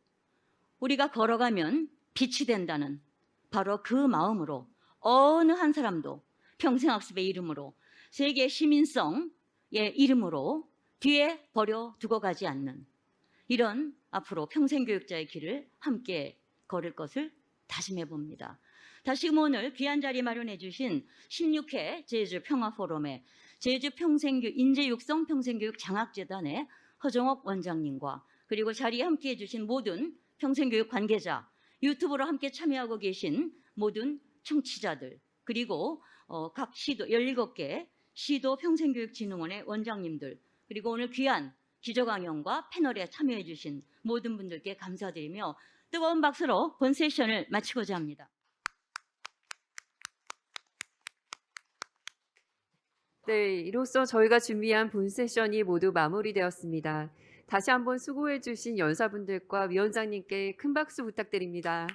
우리가 걸어가면 빛이 된다는 바로 그 마음으로 어느 한 사람도 평생학습의 이름으로 세계 시민성의 이름으로 뒤에 버려두고 가지 않는 이런 앞으로 평생교육자의 길을 함께 걸을 것을 다짐해 봅니다. 다시금 오늘 귀한 자리 마련해 주신 16회 제주평화포럼의 제주평생교육 인재육성 평생교육 장학재단의 허정옥 원장님과 그리고 자리에 함께해 주신 모든 평생교육 관계자, 유튜브로 함께 참여하고 계신 모든 청취자들, 그리고 각 시도 17개 시도 평생교육진흥원의 원장님들, 그리고 오늘 귀한 기조강연과 패널에 참여해 주신 모든 분들께 감사드리며 뜨거운 박수로 본 세션을 마치고자 합니다.
네, 이로써 저희가 준비한 본 세션이 모두 마무리되었습니다. 다시 한번 수고해 주신 연사분들과 위원장님께 큰 박수 부탁드립니다.